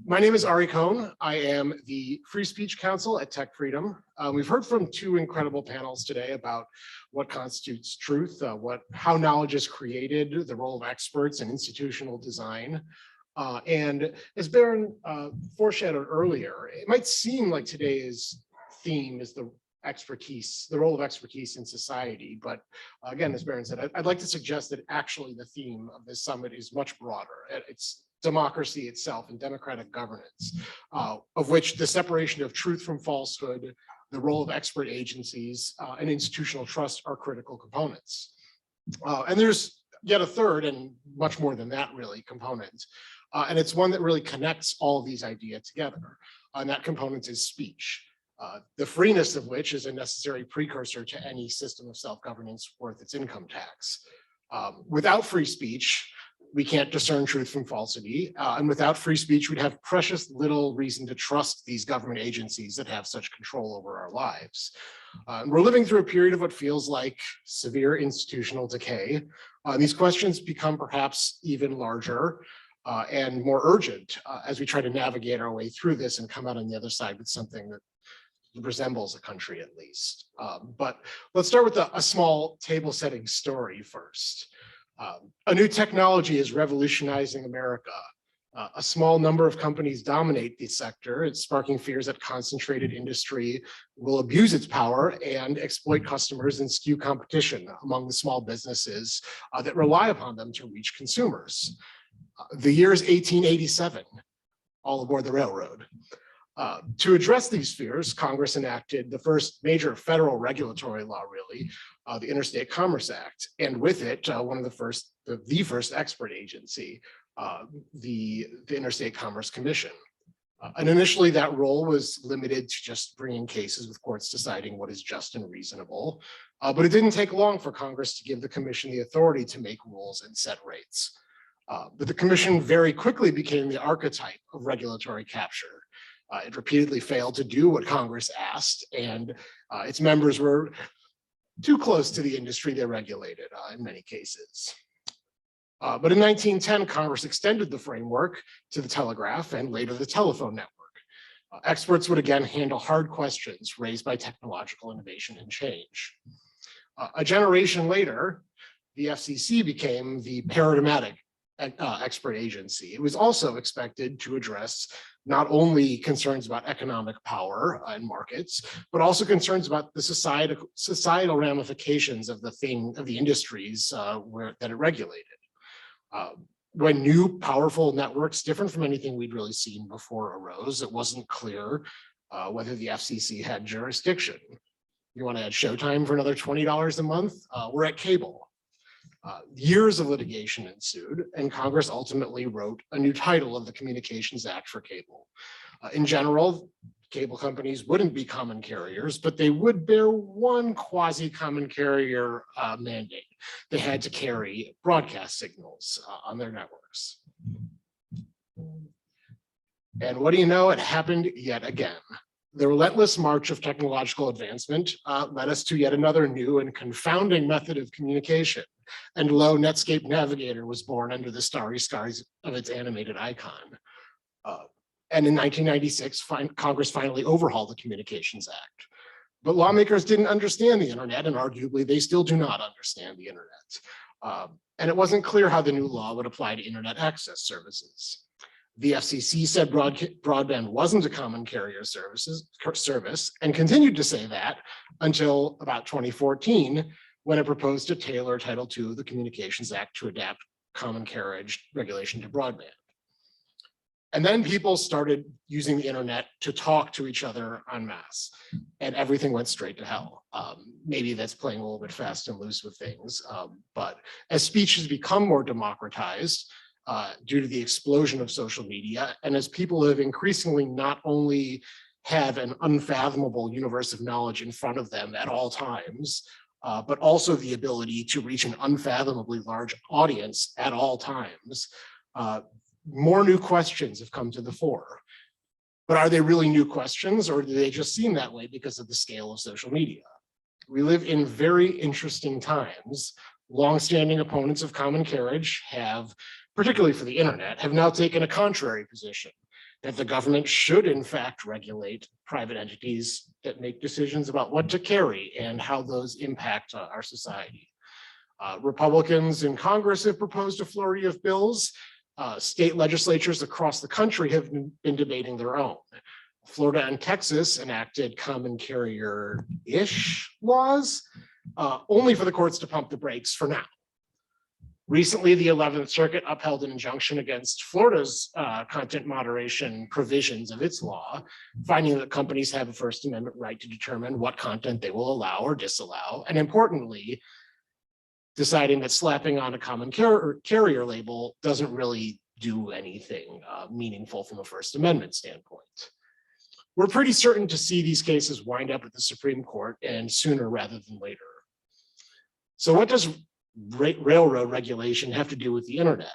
My name is Ari Cohn. I am the Free Speech Counsel at Tech Freedom. We've heard from two incredible panels today about what constitutes truth, how knowledge is created, the role of experts in institutional design. And as Baron foreshadowed earlier, it might seem like today's theme is the role of expertise in society. But again, as Baron said, I'd like to suggest that actually the theme of this summit is much broader. It's democracy itself and democratic governance, of which the separation of truth from falsehood, the role of expert agencies, and institutional trust are critical components. And there's yet a third, and much more than that really, component. And it's one that really connects all of these ideas together. And that component is speech, the freeness of which is a necessary precursor to any system of self-governance worth its income tax. Without free speech, we can't discern truth from falsity. And without free speech, we'd have precious little reason to trust these government agencies that have such control over our lives. We're living through a period of what feels like severe institutional decay. These questions become perhaps even larger and more urgent as we try to navigate our way through this and come out on the other side with something that resembles a country at least. But let's start with a small table setting story first. A new technology is revolutionizing America. A small number of companies dominate the sector. It's sparking fears that concentrated industry will abuse its power and exploit customers and skew competition among the small businesses that rely upon them to reach consumers. The year is 1887, all aboard the railroad. To address these fears, Congress enacted the first major federal regulatory law, really, the Interstate Commerce Act, and with it, the first expert agency, the Interstate Commerce Commission. And initially, that role was limited to just bringing cases with courts deciding what is just and reasonable. But it didn't take long for Congress to give the commission the authority to make rules and set rates. But the commission very quickly became the archetype of regulatory capture. It repeatedly failed to do what Congress asked, and its members were too close to the industry they regulated in many cases. But in 1910, Congress extended the framework to the telegraph and later the telephone network. Experts would again handle hard questions raised by technological innovation and change. A generation later, the FCC became the paradigmatic expert agency. It was also expected to address not only concerns about economic power and markets, but also concerns about the societal ramifications of the industries that it regulated. When new powerful networks, different from anything we'd really seen before, arose, it wasn't clear whether the FCC had jurisdiction. You want to add Showtime for another $20 a month? We're at cable. Years of litigation ensued, and Congress ultimately wrote a new title of the Communications Act for cable. In general, cable companies wouldn't be common carriers, but they would bear one quasi-common carrier mandate. They had to carry broadcast signals on their networks. And what do you know? It happened yet again. The relentless march of technological advancement led us to yet another new and confounding method of communication. And lo, Netscape Navigator was born under the starry skies of its animated icon. And in 1996, Congress finally overhauled the Communications Act. But lawmakers didn't understand the internet, and arguably they still do not understand the internet. And it wasn't clear how the new law would apply to internet access services. The FCC said broadband wasn't a common carrier service and continued to say that until about 2014, when it proposed to tailor Title II of the Communications Act to adapt common carriage regulation to broadband. And then people started using the internet to talk to each other en masse, and everything went straight to hell. Maybe that's playing a little bit fast and loose with things, but as speech has become more democratized, due to the explosion of social media, and as people have increasingly not only have an unfathomable universe of knowledge in front of them at all times, but also the ability to reach an unfathomably large audience at all times, more new questions have come to the fore. But are they really new questions, or do they just seem that way because of the scale of social media? We live in very interesting times. Longstanding opponents of common carriage have, particularly for the internet, have now taken a contrary position. that the government should in fact regulate private entities that make decisions about what to carry and how those impact our society. Republicans in Congress have proposed a flurry of bills. State legislatures across the country have been debating their own. Florida and Texas enacted common carrier-ish laws, only for the courts to pump the brakes for now. Recently, the 11th Circuit upheld an injunction against Florida's content moderation provisions of its law, finding that companies have a First Amendment right to determine what content they will allow or disallow, and importantly, deciding that slapping on a common carrier label doesn't really do anything meaningful from a First Amendment standpoint. We're pretty certain to see these cases wind up at the Supreme Court, and sooner rather than later. So what does railroad regulation have to do with the internet?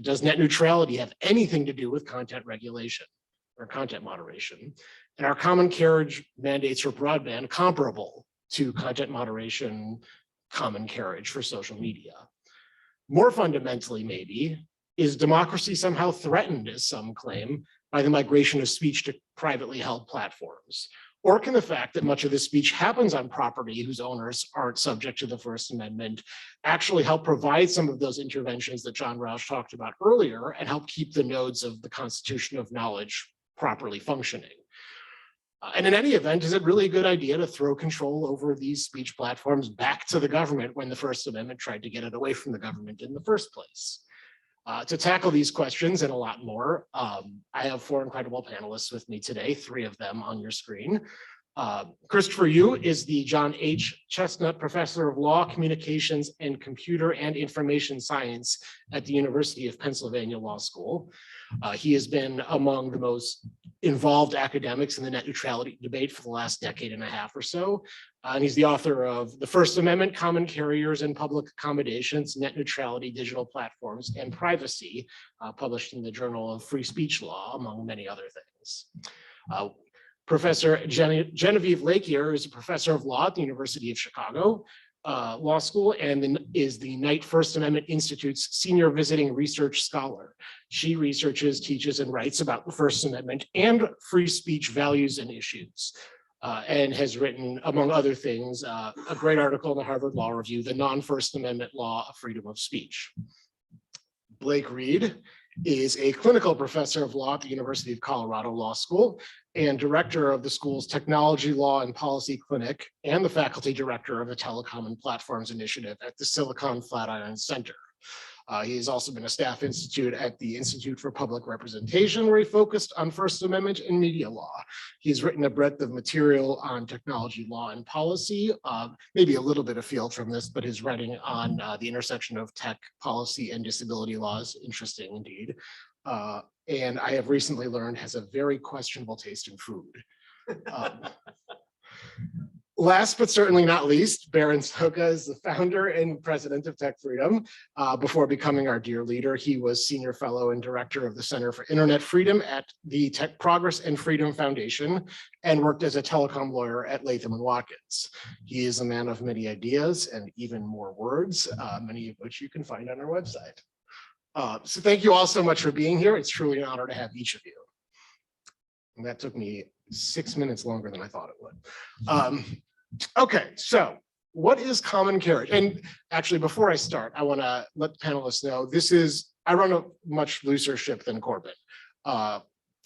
Does net neutrality have anything to do with content regulation or content moderation? And are common carriage mandates for broadband comparable to content moderation common carriage for social media? More fundamentally, maybe, is democracy somehow threatened, as some claim, by the migration of speech to privately held platforms? Or can the fact that much of this speech happens on property whose owners aren't subject to the First Amendment actually help provide some of those interventions that John Roush talked about earlier and help keep the nodes of the constitution of knowledge properly functioning? And in any event, is it really a good idea to throw control over these speech platforms back to the government when the First Amendment tried to get it away from the government in the first place? To tackle these questions and a lot more, I have four incredible panelists with me today, three of them on your screen. Christopher Yoo is the John H. Chestnut Professor of Law, Communications, and Computer and Information Science at the University of Pennsylvania Law School. He has been among the most involved academics in the net neutrality debate for the last decade and a half or so. And he's the author of The First Amendment, Common Carriers and Public Accommodations, Net Neutrality, Digital Platforms, and Privacy, published in the Journal of Free Speech Law, among many other things. Professor Genevieve Lakier is a professor of law at the University of Chicago Law School and is the Knight First Amendment Institute's senior visiting research scholar. She researches, teaches, and writes about the First Amendment and free speech values and issues, and has written, among other things, a great article in the Harvard Law Review, The Non-First Amendment Law of Freedom of Speech. Blake Reed is a clinical professor of law at the University of Colorado Law School and director of the school's Technology Law and Policy Clinic and the faculty director of the Telecom and Platforms Initiative at the Silicon Flatiron Center. He has also been a staff institute at the Institute for Public Representation, where he focused on First Amendment and media law. He's written a breadth of material on technology law and policy, maybe a little bit afield from this, but his writing on the intersection of tech policy and disability law is interesting indeed. And I have recently learned has a very questionable taste in food. Last but certainly not least, Baron Soka is the founder and president of Tech Freedom. Before becoming our dear leader, he was senior fellow and director of the Center for Internet Freedom at the Tech Progress and Freedom Foundation and worked as a telecom lawyer at Latham & Watkins. He is a man of many ideas and even more words, many of which you can find on our website. So thank you all so much for being here. It's truly an honor to have each of you. And that took me 6 minutes longer than I thought it would. Okay, so what is common carriage? And actually, before I start, I want to let the panelists know I run a much looser ship than Corbett.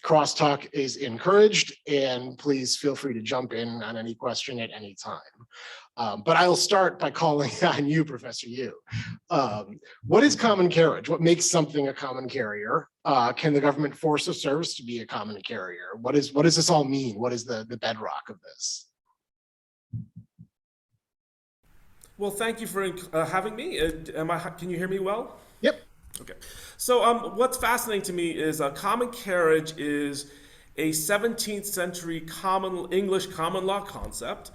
Crosstalk is encouraged, and please feel free to jump in on any question at any time. But I'll start by calling on you, Professor Yoo. What is common carriage? What makes something a common carrier? Can the government force a service to be a common carrier? What does this all mean? What is the bedrock of this? Well, thank you for having me. Can you hear me well? Yep. Okay. So what's fascinating to me is common carriage is a 17th century English common law concept,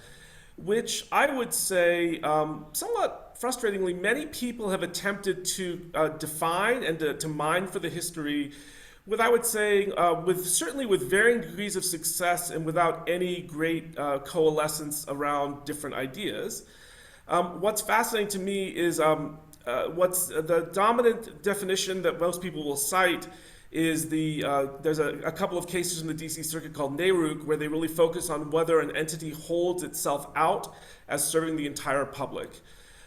which I would say somewhat frustratingly, many people have attempted to define and to mine for the history with, I would say, certainly with varying degrees of success and without any great coalescence around different ideas. What's fascinating to me is what's the dominant definition that most people will cite is there's a couple of cases in the DC Circuit called NARUC where they really focus on whether an entity holds itself out as serving the entire public.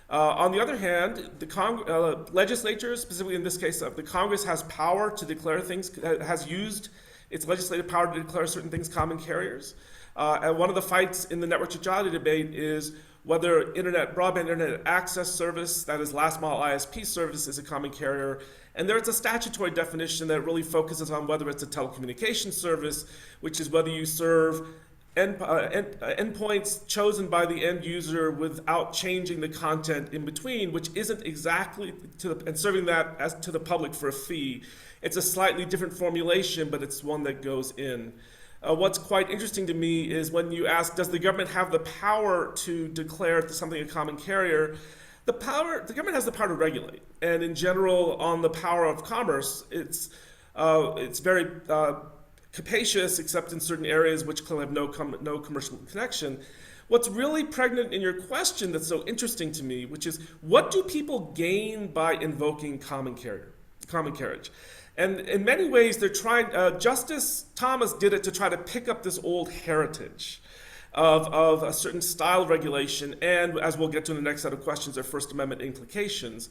On the other hand, the legislature, specifically in this case, the Congress has power to declare things, has used its legislative power to declare certain things common carriers. And one of the fights in the network neutrality debate is whether broadband internet access service, that is last mile ISP service, is a common carrier. And there's a statutory definition that really focuses on whether it's a telecommunications service, which is whether you serve endpoints chosen by the end user without changing the content in between, which isn't exactly and serving that as to the public for a fee. It's a slightly different formulation, but it's one that goes in. What's quite interesting to me is when you ask, does the government have the power to declare something a common carrier? The government has the power to regulate, and in general, on the power of commerce, it's very capacious, except in certain areas which clearly have no commercial connection. What's really pregnant in your question that's so interesting to me, which is, what do people gain by invoking common carriage? And in many ways, they're trying. Justice Thomas did it to try to pick up this old heritage of a certain style regulation, and as we'll get to in the next set of questions, their First Amendment implications.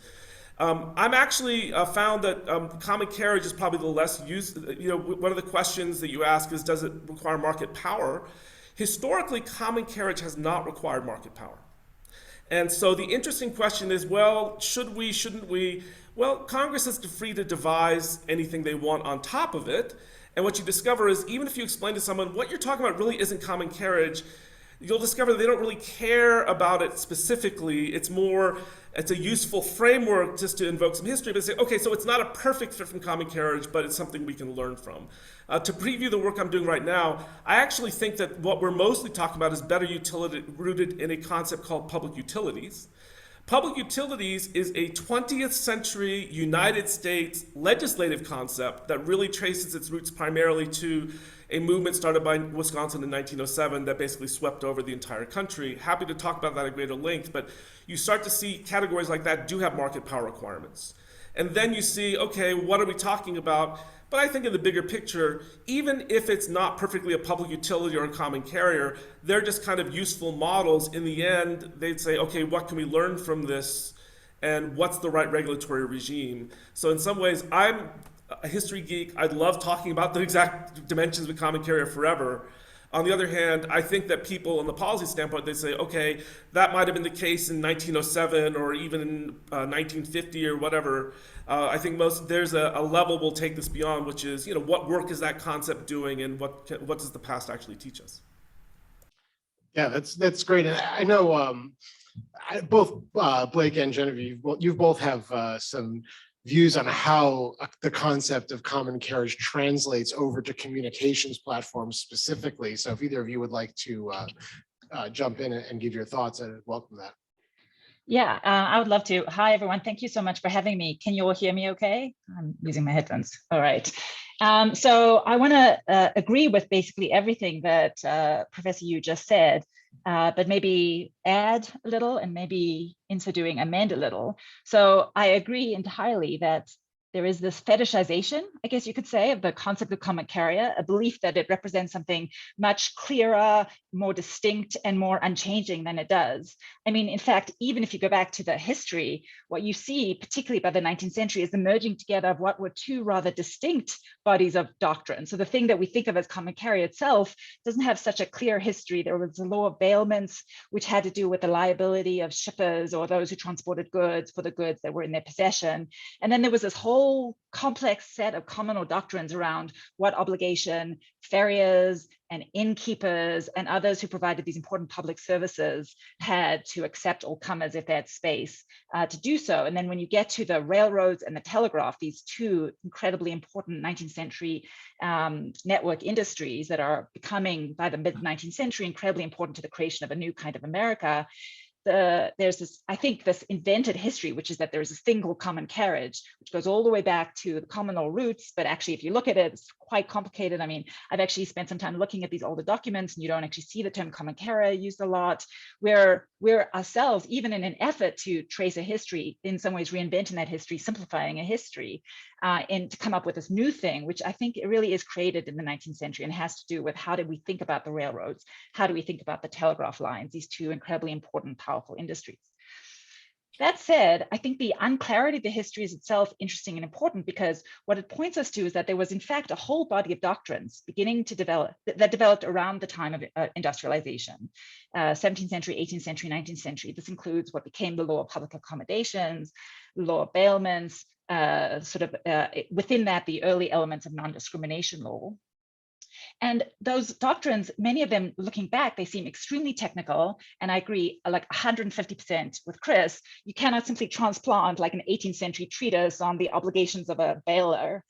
I'm actually found that common carriage is probably the less used. One of the questions that you ask is, does it require market power? Historically, common carriage has not required market power. And so the interesting question is, well, should we, shouldn't we? Well, Congress is free to devise anything they want on top of it. And what you discover is, even if you explain to someone what you're talking about really isn't common carriage, you'll discover that they don't really care about it specifically. It's a useful framework just to invoke some history, but say, okay, so it's not a perfect fit from common carriage, but it's something we can learn from. To preview the work I'm doing right now, I actually think that what we're mostly talking about is better utility rooted in a concept called public utilities. Public utilities is a 20th century United States legislative concept that really traces its roots primarily to a movement started by Wisconsin in 1907 that basically swept over the entire country. Happy to talk about that at greater length, but you start to see categories like that do have market power requirements. And then you see, okay, what are we talking about? But I think in the bigger picture, even if it's not perfectly a public utility or a common carrier, they're just kind of useful models. In the end, they'd say, okay, what can we learn from this? And what's the right regulatory regime? So in some ways, I'm a history geek. I'd love talking about the exact dimensions of a common carrier forever. On the other hand, I think that people on the policy standpoint, they say, okay, that might have been the case in 1907 or even in 1950 or whatever. I think there's a level we'll take this beyond, which is, what work is that concept doing, and what does the past actually teach us? Yeah, that's great. And I know both Blake and Genevieve, you both have some views on how the concept of common carriage translates over to communications platforms specifically. So if either of you would like to jump in and give your thoughts, I'd welcome that. Yeah, I would love to. Hi, everyone. Thank you so much for having me. Can you all hear me okay? I'm using my headphones. All right. So I want to agree with basically everything that Professor Yu just said, but maybe add a little and maybe in so doing amend a little. So I agree entirely that there is this fetishization, I guess you could say, of the concept of common carrier, a belief that it represents something much clearer, more distinct, and more unchanging than it does. I mean, in fact, even if you go back to the history, what you see, particularly by the 19th century, is the merging together of what were two rather distinct bodies of doctrine. So the thing that we think of as common carrier itself doesn't have such a clear history. There was the law of bailments, which had to do with the liability of shippers or those who transported goods for the goods that were in their possession. And then there was this whole complex set of common law doctrines around what obligation farriers and innkeepers and others who provided these important public services had to accept all comers if they had space to do so. And then when you get to the railroads and the telegraph, these two incredibly important 19th century network industries that are becoming, by the mid-19th century, incredibly important to the creation of a new kind of America, there's this, I think, this invented history, which is that there's a thing called common carriage, which goes all the way back to the common law roots. But actually, if you look at it, it's quite complicated. I mean, I've actually spent some time looking at these older documents, and you don't actually see the term common carriage used a lot. We're ourselves, even in an effort to trace a history, in some ways reinventing that history, simplifying a history, and to come up with this new thing, which I think it really is created in the 19th century and has to do with how did we think about the railroads? How do we think about the telegraph lines, these two incredibly important, powerful industries? That said, I think the unclarity of the history is itself interesting and important, because what it points us to is that there was in fact a whole body of doctrines beginning to develop that developed around the time of industrialization, 17th century, 18th century, 19th century. This includes what became the law of public accommodations, law of bailments, within that, the early elements of non-discrimination law. And those doctrines, many of them looking back, they seem extremely technical. And I agree, like 150% with Chris, you cannot simply transplant like an 18th century treatise on the obligations of a bailer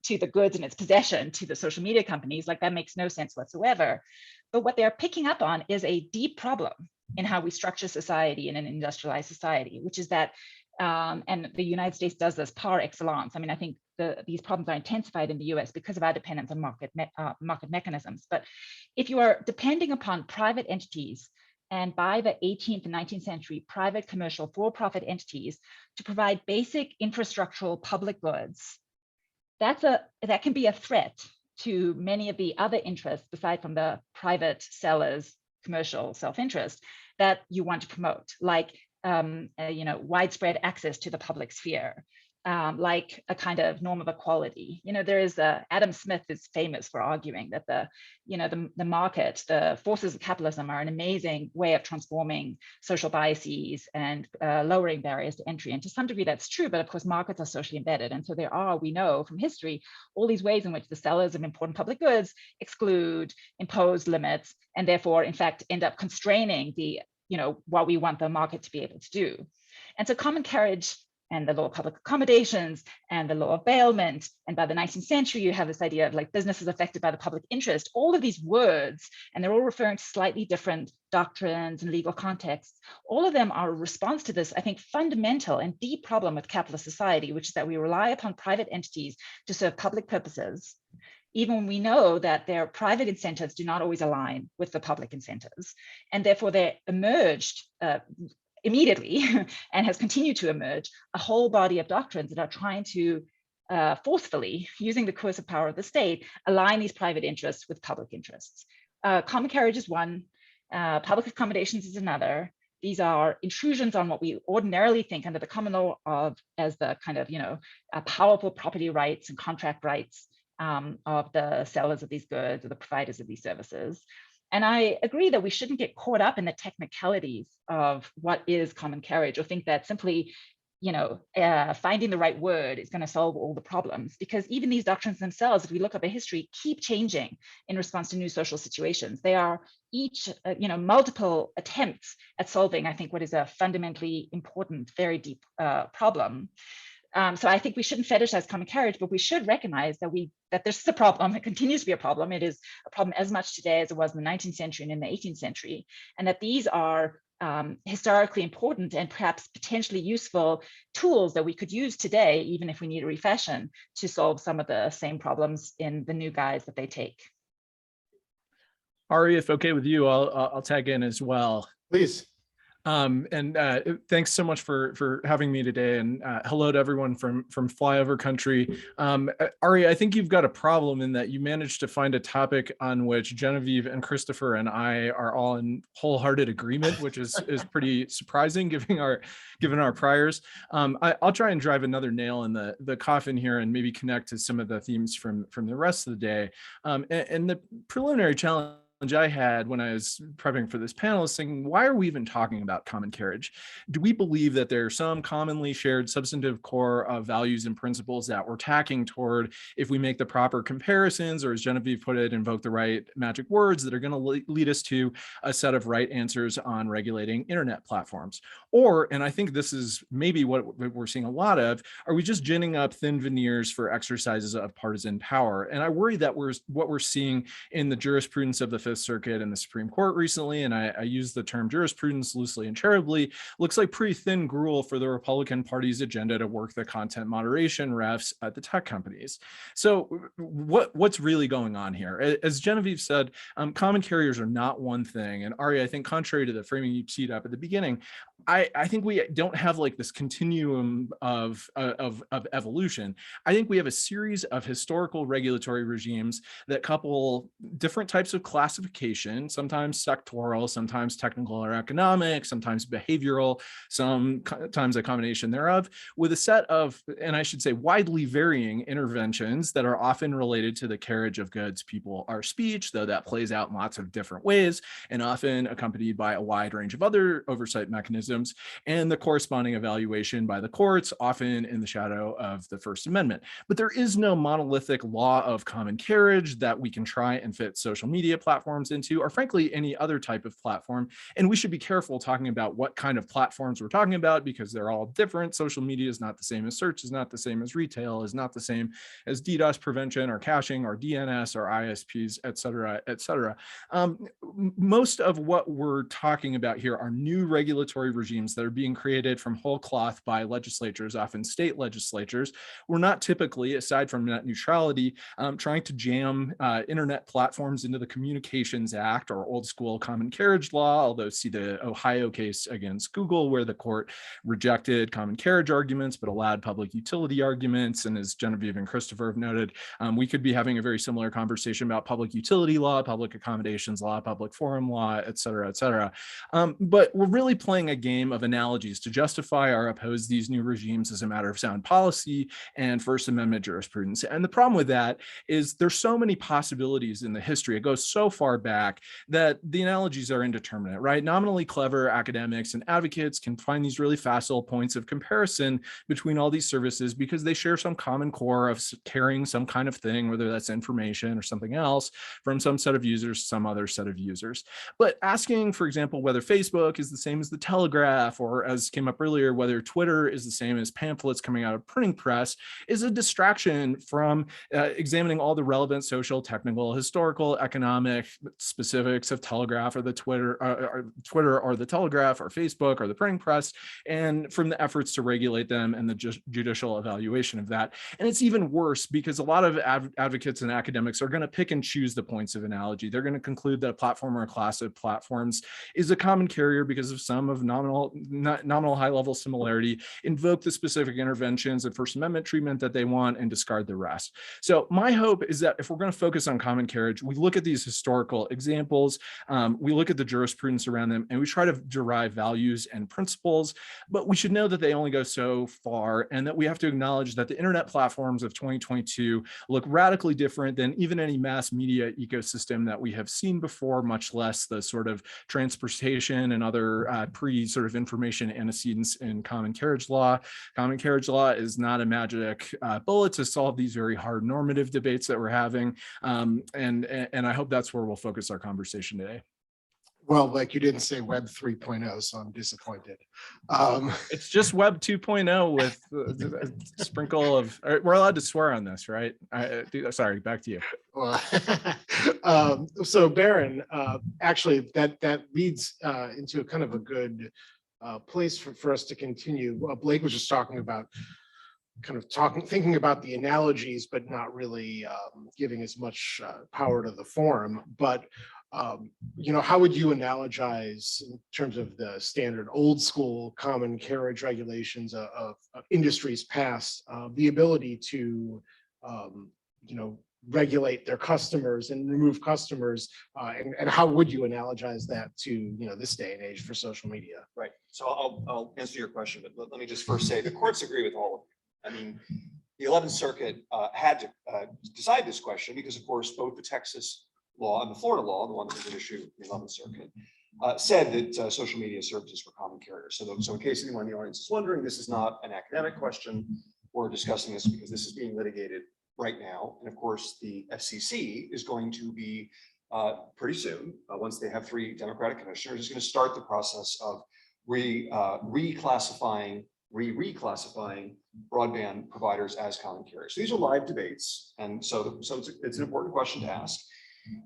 to the goods in its possession to the social media companies. Like that makes no sense whatsoever. But what they're picking up on is a deep problem in how we structure society in an industrialized society, which is that, and the United States does this par excellence. I mean, I think these problems are intensified in the US because of our dependence on market mechanisms. But if you are depending upon private entities, and by the 18th and 19th century, private commercial for-profit entities to provide basic infrastructural public goods, that can be a threat to many of the other interests, aside from the private sellers' commercial self-interest, that you want to promote, like widespread access to the public sphere, like a kind of norm of equality. There is Adam Smith is famous for arguing that the market, the forces of capitalism are an amazing way of transforming social biases and lowering barriers to entry. And to some degree that's true, but of course markets are socially embedded. And so there are, we know from history, all these ways in which the sellers of important public goods exclude, impose limits, and therefore in fact end up constraining what we want the market to be able to do. And so common carriage and the law of public accommodations and the law of bailment, and by the 19th century, you have this idea of like business is affected by the public interest, all of these words, and they're all referring to slightly different doctrines and legal contexts. All of them are a response to this, I think, fundamental and deep problem with capitalist society, which is that we rely upon private entities to serve public purposes, even when we know that their private incentives do not always align with the public incentives. And therefore they emerged immediately and has continued to emerge a whole body of doctrines that are trying to forcefully, using the coercive power of the state, align these private interests with public interests. Common carriage is one, public accommodations is another. These are intrusions on what we ordinarily think under the common law of as the kind of, powerful property rights and contract rights of the sellers of these goods or the providers of these services. And I agree that we shouldn't get caught up in the technicalities of what is common carriage, or think that simply, finding the right word is going to solve all the problems, because even these doctrines themselves, if we look up at history, keep changing in response to new social situations. They are each, multiple attempts at solving, I think, what is a fundamentally important, very deep problem. So I think we shouldn't fetishize common carriage, but we should recognize that this is a problem. It continues to be a problem. It is a problem as much today as it was in the 19th century and in the 18th century, and that these are historically important and perhaps potentially useful tools that we could use today, even if we need a refashion, to solve some of the same problems in the new guise that they take. Ari, if okay with you, I'll tag in as well. Please. Thanks so much for having me today, and hello to everyone from flyover country. Ari, I think you've got a problem in that you managed to find a topic on which Genevieve and Christopher and I are all in wholehearted agreement, which is pretty surprising given our priors. I'll try and drive another nail in the coffin here and maybe connect to some of the themes from the rest of the day. And the preliminary challenge I had when I was prepping for this panel is thinking, why are we even talking about common carriage? Do we believe that there are some commonly shared substantive core of values and principles that we're tacking toward if we make the proper comparisons, or as Genevieve put it, invoke the right magic words that are going to lead us to a set of right answers on regulating internet platforms? Or, and I think this is maybe what we're seeing a lot of, are we just ginning up thin veneers for exercises of partisan power? And I worry that what we're seeing in the jurisprudence of the Fifth Circuit and the Supreme Court recently, and I use the term jurisprudence loosely and charitably, looks like pretty thin gruel for the Republican Party's agenda to work the content moderation refs at the tech companies. So what's really going on here? As Genevieve said, common carriers are not one thing. And Ari, I think contrary to the framing you teed up at the beginning, I think we don't have like this continuum of evolution. I think we have a series of historical regulatory regimes that couple different types of classification, sometimes sectoral, sometimes technical or economic, sometimes behavioral, sometimes a combination thereof, with a set of, and I should say widely varying interventions that are often related to the carriage of goods, people, or speech, though that plays out in lots of different ways, and often accompanied by a wide range of other oversight mechanisms, and the corresponding evaluation by the courts, often in the shadow of the First Amendment. But there is no monolithic law of common carriage that we can try and fit social media platforms into, or frankly, any other type of platform. And we should be careful talking about what kind of platforms we're talking about, because they're all different. Social media is not the same as search, is not the same as retail, is not the same as DDoS prevention or caching or DNS or ISPs, et cetera, et cetera. Most of what we're talking about here are new regulatory regimes that are being created from whole cloth by legislatures, often state legislatures. We're not typically, aside from net neutrality, trying to jam internet platforms into the Communications Act or old school common carriage law, although see the Ohio case against Google, where the court rejected common carriage arguments but allowed public utility arguments. And as Genevieve and Christopher have noted, we could be having a very similar conversation about public utility law, public accommodations law, public forum law, et cetera, et cetera. But we're really playing a game of analogies to justify or oppose these new regimes as a matter of sound policy and First Amendment jurisprudence. And the problem with that is there's so many possibilities in the history. It goes so far back that the analogies are indeterminate, right? Nominally clever academics and advocates can find these really facile points of comparison between all these services because they share some common core of carrying some kind of thing, whether that's information or something else, from some set of users to some other set of users. But asking, for example, whether Facebook is the same as the Telegraph, or as came up earlier, whether Twitter is the same as pamphlets coming out of printing press, is a distraction from examining all the relevant social, technical, historical, economic specifics of Telegraph or the Twitter or the Telegraph or Facebook or the printing press, and from the efforts to regulate them and the judicial evaluation of that. And it's even worse because a lot of advocates and academics are going to pick and choose the points of analogy. They're going to conclude that a platform or a class of platforms is a common carrier because of some of nominal high-level similarity, invoke the specific interventions and First Amendment treatment that they want, and discard the rest. So my hope is that if we're going to focus on common carriage, we look at these historical examples, we look at the jurisprudence around them, and we try to derive values and principles, but we should know that they only go so far, and that we have to acknowledge that the internet platforms of 2022 look radically different than even any mass media ecosystem that we have seen before, much less the sort of transportation and other pre-sort of information antecedents in common carriage law. Common carriage law is not a magic bullet to solve these very hard normative debates that we're having. And I hope that's where we'll focus our conversation today. Well, like you didn't say Web 3.0, so I'm disappointed. It's just Web 2.0 with a sprinkle of, we're allowed to swear on this, right? Sorry, back to you. Well, so Baron, actually that leads into a kind of a good place for us to continue. Blake was just talking about thinking about the analogies, but not really giving as much power to the forum. But how would you analogize in terms of the standard old school common carriage regulations of industries past, the ability to, regulate their customers and remove customers, and how would you analogize that to, this day and age for social media? Right. So I'll answer your question, but let me just first say the courts agree with all of you. I mean, the 11th Circuit had to decide this question because, of course, both the Texas law and the Florida law, the one that was at issue in the 11th Circuit, said that social media services were common carriers. So in case anyone in the audience is wondering, this is not an academic question. We're discussing this because this is being litigated right now. And of course, the FCC is going to be pretty soon, once they have 3 Democratic commissioners, is going to start the process of reclassifying broadband providers as common carriers. So these are live debates, and so it's an important question to ask.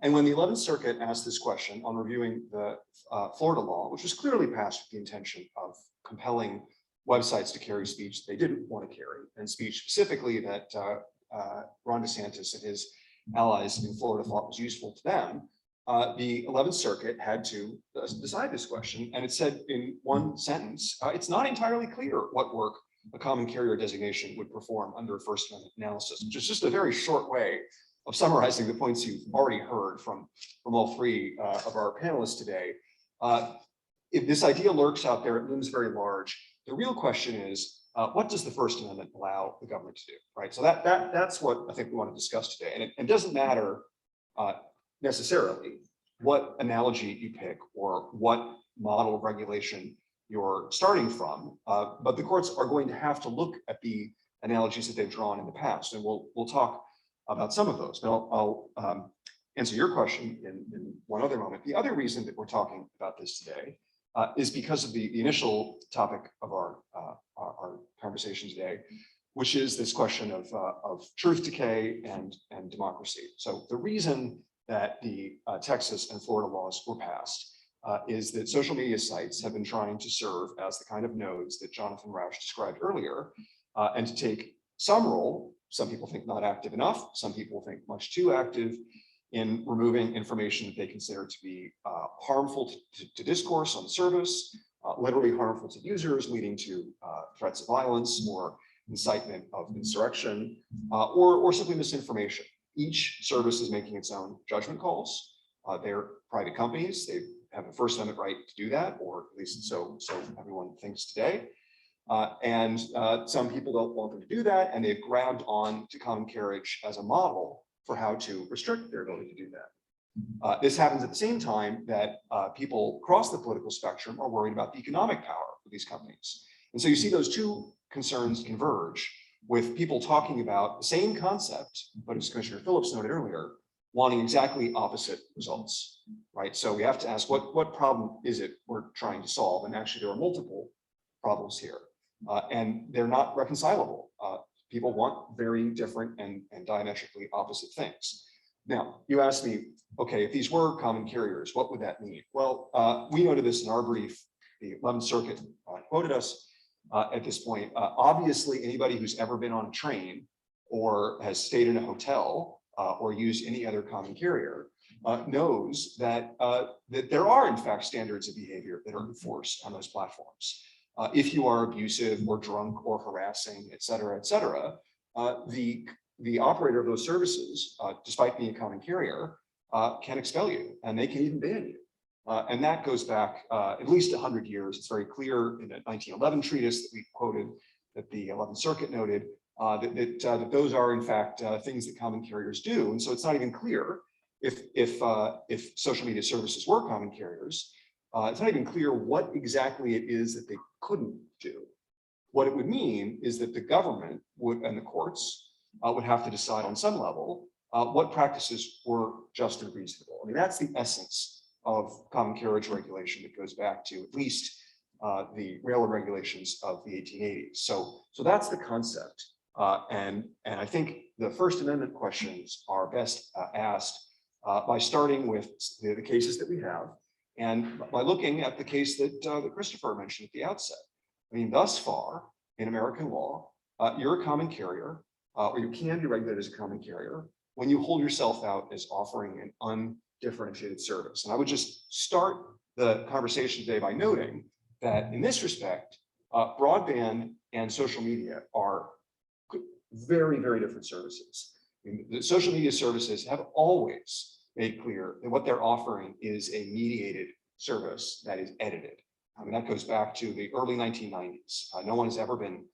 And when the 11th Circuit asked this question on reviewing the Florida law, which was clearly passed with the intention of compelling websites to carry speech they didn't want to carry, and speech specifically that Ron DeSantis and his allies in Florida thought was useful to them, the 11th Circuit had to decide this question. And it said in one sentence, it's not entirely clear what work a common carrier designation would perform under First Amendment analysis, which is just a very short way of summarizing the points you've already heard from all three of our panelists today. If this idea lurks out there, it looms very large. The real question is, what does the First Amendment allow the government to do, right? So that's what I think we want to discuss today. And it doesn't matter necessarily what analogy you pick or what model of regulation you're starting from, but the courts are going to have to look at the analogies that they've drawn in the past, and we'll talk about some of those. But I'll answer your question in one other moment. The other reason that we're talking about this today is because of the initial topic of our conversation today, which is this question of truth decay and democracy. So the reason that the Texas and Florida laws were passed is that social media sites have been trying to serve as the kind of nodes that Jonathan Rauch described earlier, and to take some role, some people think not active enough, some people think much too active, in removing information that they consider to be harmful to discourse on the service, literally harmful to users, leading to threats of violence or incitement of insurrection, or simply misinformation. Each service is making its own judgment calls. They're private companies. They have a First Amendment right to do that, or at least so everyone thinks today. And some people don't want them to do that, and they've grabbed on to common carriage as a model for how to restrict their ability to do that. This happens at the same time that people across the political spectrum are worried about the economic power of these companies. And so you see those two concerns converge, with people talking about the same concept, but as Commissioner Phillips noted earlier, wanting exactly opposite results, right? So we have to ask what problem is it we're trying to solve? And actually there are multiple problems here, and they're not reconcilable. People want very different and diametrically opposite things. Now, you asked me, okay, if these were common carriers, what would that mean? Well, we noted this in our brief. The 11th Circuit quoted us at this point. Obviously, anybody who's ever been on a train or has stayed in a hotel or used any other common carrier knows that, that there are, in fact, standards of behavior that are enforced on those platforms. If you are abusive or drunk or harassing, et cetera, the operator of those services, despite being a common carrier, can expel you, and they can even ban you. And that goes back at least 100 years. It's very clear in the 1911 treatise that we quoted, that the 11th Circuit noted, that those are in fact things that common carriers do. And so it's not even clear if social media services were common carriers. It's not even clear what exactly it is that they couldn't do. What it would mean is that the government would, and the courts would have to decide on some level what practices were just and reasonable. I mean, that's the essence of common carriage regulation that goes back to at least the railroad regulations of the 1880s. So that's the concept. And I think the First Amendment questions are best asked by starting with the cases that we have, and by looking at the case that Christopher mentioned at the outset. I mean, thus far in American law, you're a common carrier, or you can be regulated as a common carrier when you hold yourself out as offering an undifferentiated service. And I would just start the conversation today by noting that in this respect, broadband and social media are very, very different services. I mean, the social media services have always made clear that what they're offering is a mediated service that is edited. I mean, that goes back to the early 1990s. No one has ever been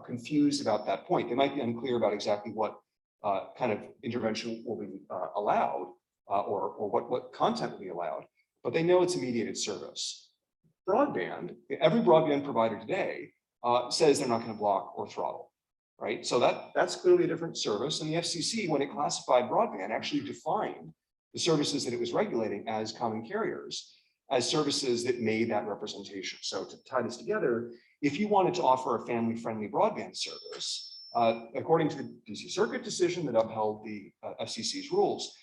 confused about that point. They might be unclear about exactly what kind of intervention will be allowed or what content will be allowed, but they know it's a mediated service. Broadband, every broadband provider today says they're not going to block or throttle, right? So that's clearly a different service. And the FCC, when it classified broadband, actually defined the services that it was regulating as common carriers as services that made that representation. So to tie this together, if you wanted to offer a family-friendly broadband service, according to the DC Circuit decision that upheld the FCC's rules,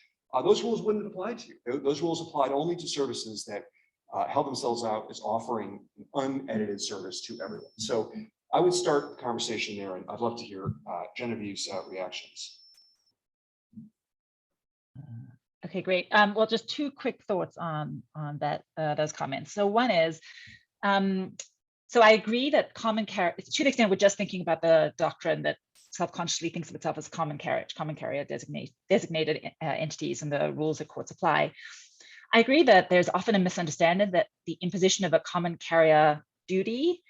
those rules wouldn't apply to you. Those rules applied only to services that held themselves out as offering an unedited service to everyone. So I would start the conversation there, and I'd love to hear Genevieve's reactions. Okay, great. Well, just two quick thoughts on that those comments. So one is, so I agree that common carriage, to the extent we're just thinking about the doctrine that self-consciously thinks of itself as common carrier designated entities and the rules that courts apply. I agree that there's often a misunderstanding that the imposition of a common carrier duty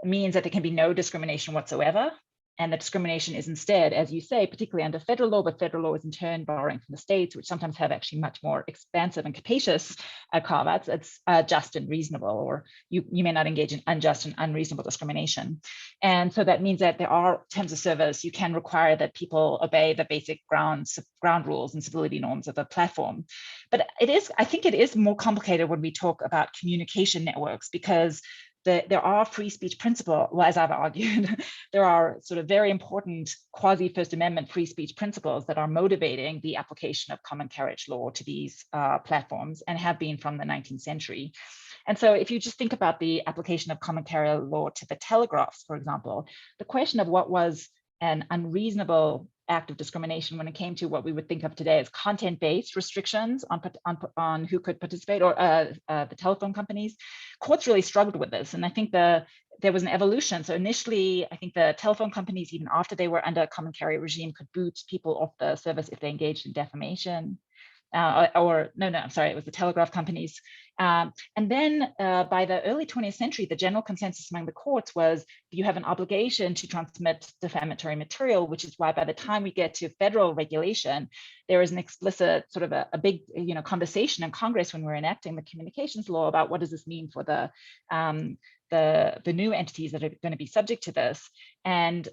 means that there can be no discrimination whatsoever. And the discrimination is instead, as you say, particularly under federal law, but federal law is in turn borrowing from the states, which sometimes have actually much more expansive and capacious carve-outs. It's just and reasonable, or you may not engage in unjust and unreasonable discrimination. And so that means that there are terms of service. You can require that people obey the basic ground rules and civility norms of the platform. But I think it is more complicated when we talk about communication networks, because there are free speech principles, well, as I've argued, there are sort of very important quasi First Amendment free speech principles that are motivating the application of common carriage law to these platforms, and have been from the 19th century. And so if you just think about the application of common carrier law to the telegraphs, for example, the question of what was an unreasonable act of discrimination when it came to what we would think of today as content-based restrictions on who could participate, or the telephone companies. Courts really struggled with this, and I think there was an evolution. So initially, I think the telephone companies, even after they were under a common carrier regime, could boot people off the service if they engaged in defamation. It was the telegraph companies. And then by the early 20th century, the general consensus among the courts was you have an obligation to transmit defamatory material, which is why by the time we get to federal regulation, there is an explicit sort of a big conversation in Congress when we're enacting the communications law about what does this mean for the new entities that are going to be subject to this. And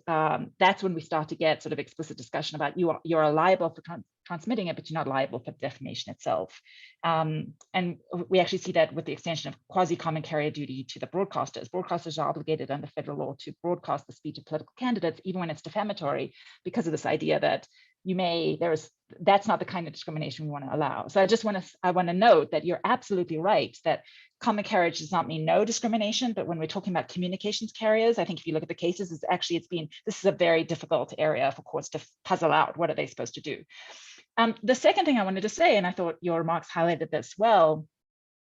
that's when we start to get sort of explicit discussion about you're liable for transmitting it, but you're not liable for defamation itself. And we actually see that with the extension of quasi-common carrier duty to the broadcasters. Broadcasters are obligated under federal law to broadcast the speech of political candidates, even when it's defamatory, because of this idea that that's not the kind of discrimination we want to allow. So I want to note that you're absolutely right that common carriage does not mean no discrimination, but when we're talking about communications carriers, I think if you look at the cases, this is a very difficult area for courts to puzzle out. What are they supposed to do? The second thing I wanted to say, and I thought your remarks highlighted this well,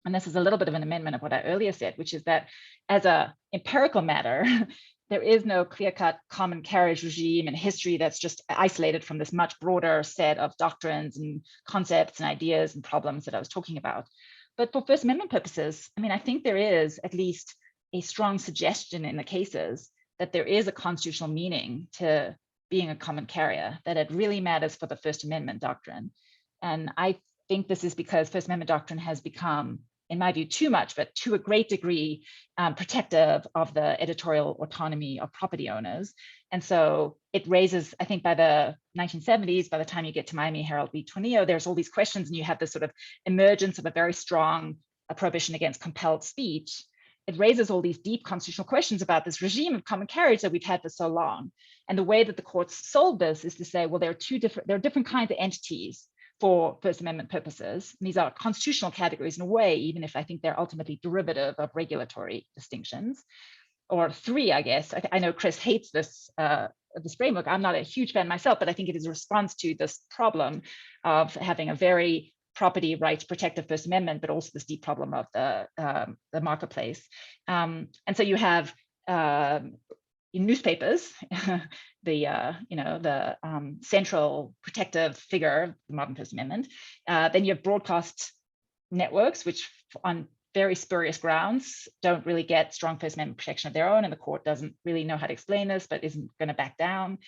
and this is a little bit of an amendment of what I earlier said, which is that as an empirical matter, there is no clear-cut common carriage regime in history that's just isolated from this much broader set of doctrines and concepts and ideas and problems that I was talking about. But for First Amendment purposes, I mean, I think there is at least a strong suggestion in the cases that there is a constitutional meaning to being a common carrier, that it really matters for the First Amendment doctrine. And I think this is because First Amendment doctrine has become, in my view, too much, but to a great degree, protective of the editorial autonomy of property owners. And so it raises, I think by the 1970s, by the time you get to Miami Herald v. Tornillo, there's all these questions, and you have this sort of emergence of a very strong prohibition against compelled speech. It raises all these deep constitutional questions about this regime of common carriage that we've had for so long. And the way that the courts solve this is to say, well, there are different kinds of entities for First Amendment purposes. And these are constitutional categories in a way, even if I think they're ultimately derivative of regulatory distinctions. Or three, I guess. I know Chris hates this framework. I'm not a huge fan myself, but I think it is a response to this problem of having a very property rights protective First Amendment, but also this deep problem of the marketplace. And so you have newspapers, the central protective figure of the modern First Amendment. Then you have broadcast networks, which on very spurious grounds don't really get strong First Amendment protection of their own, and the court doesn't really know how to explain this, but isn't going to back down.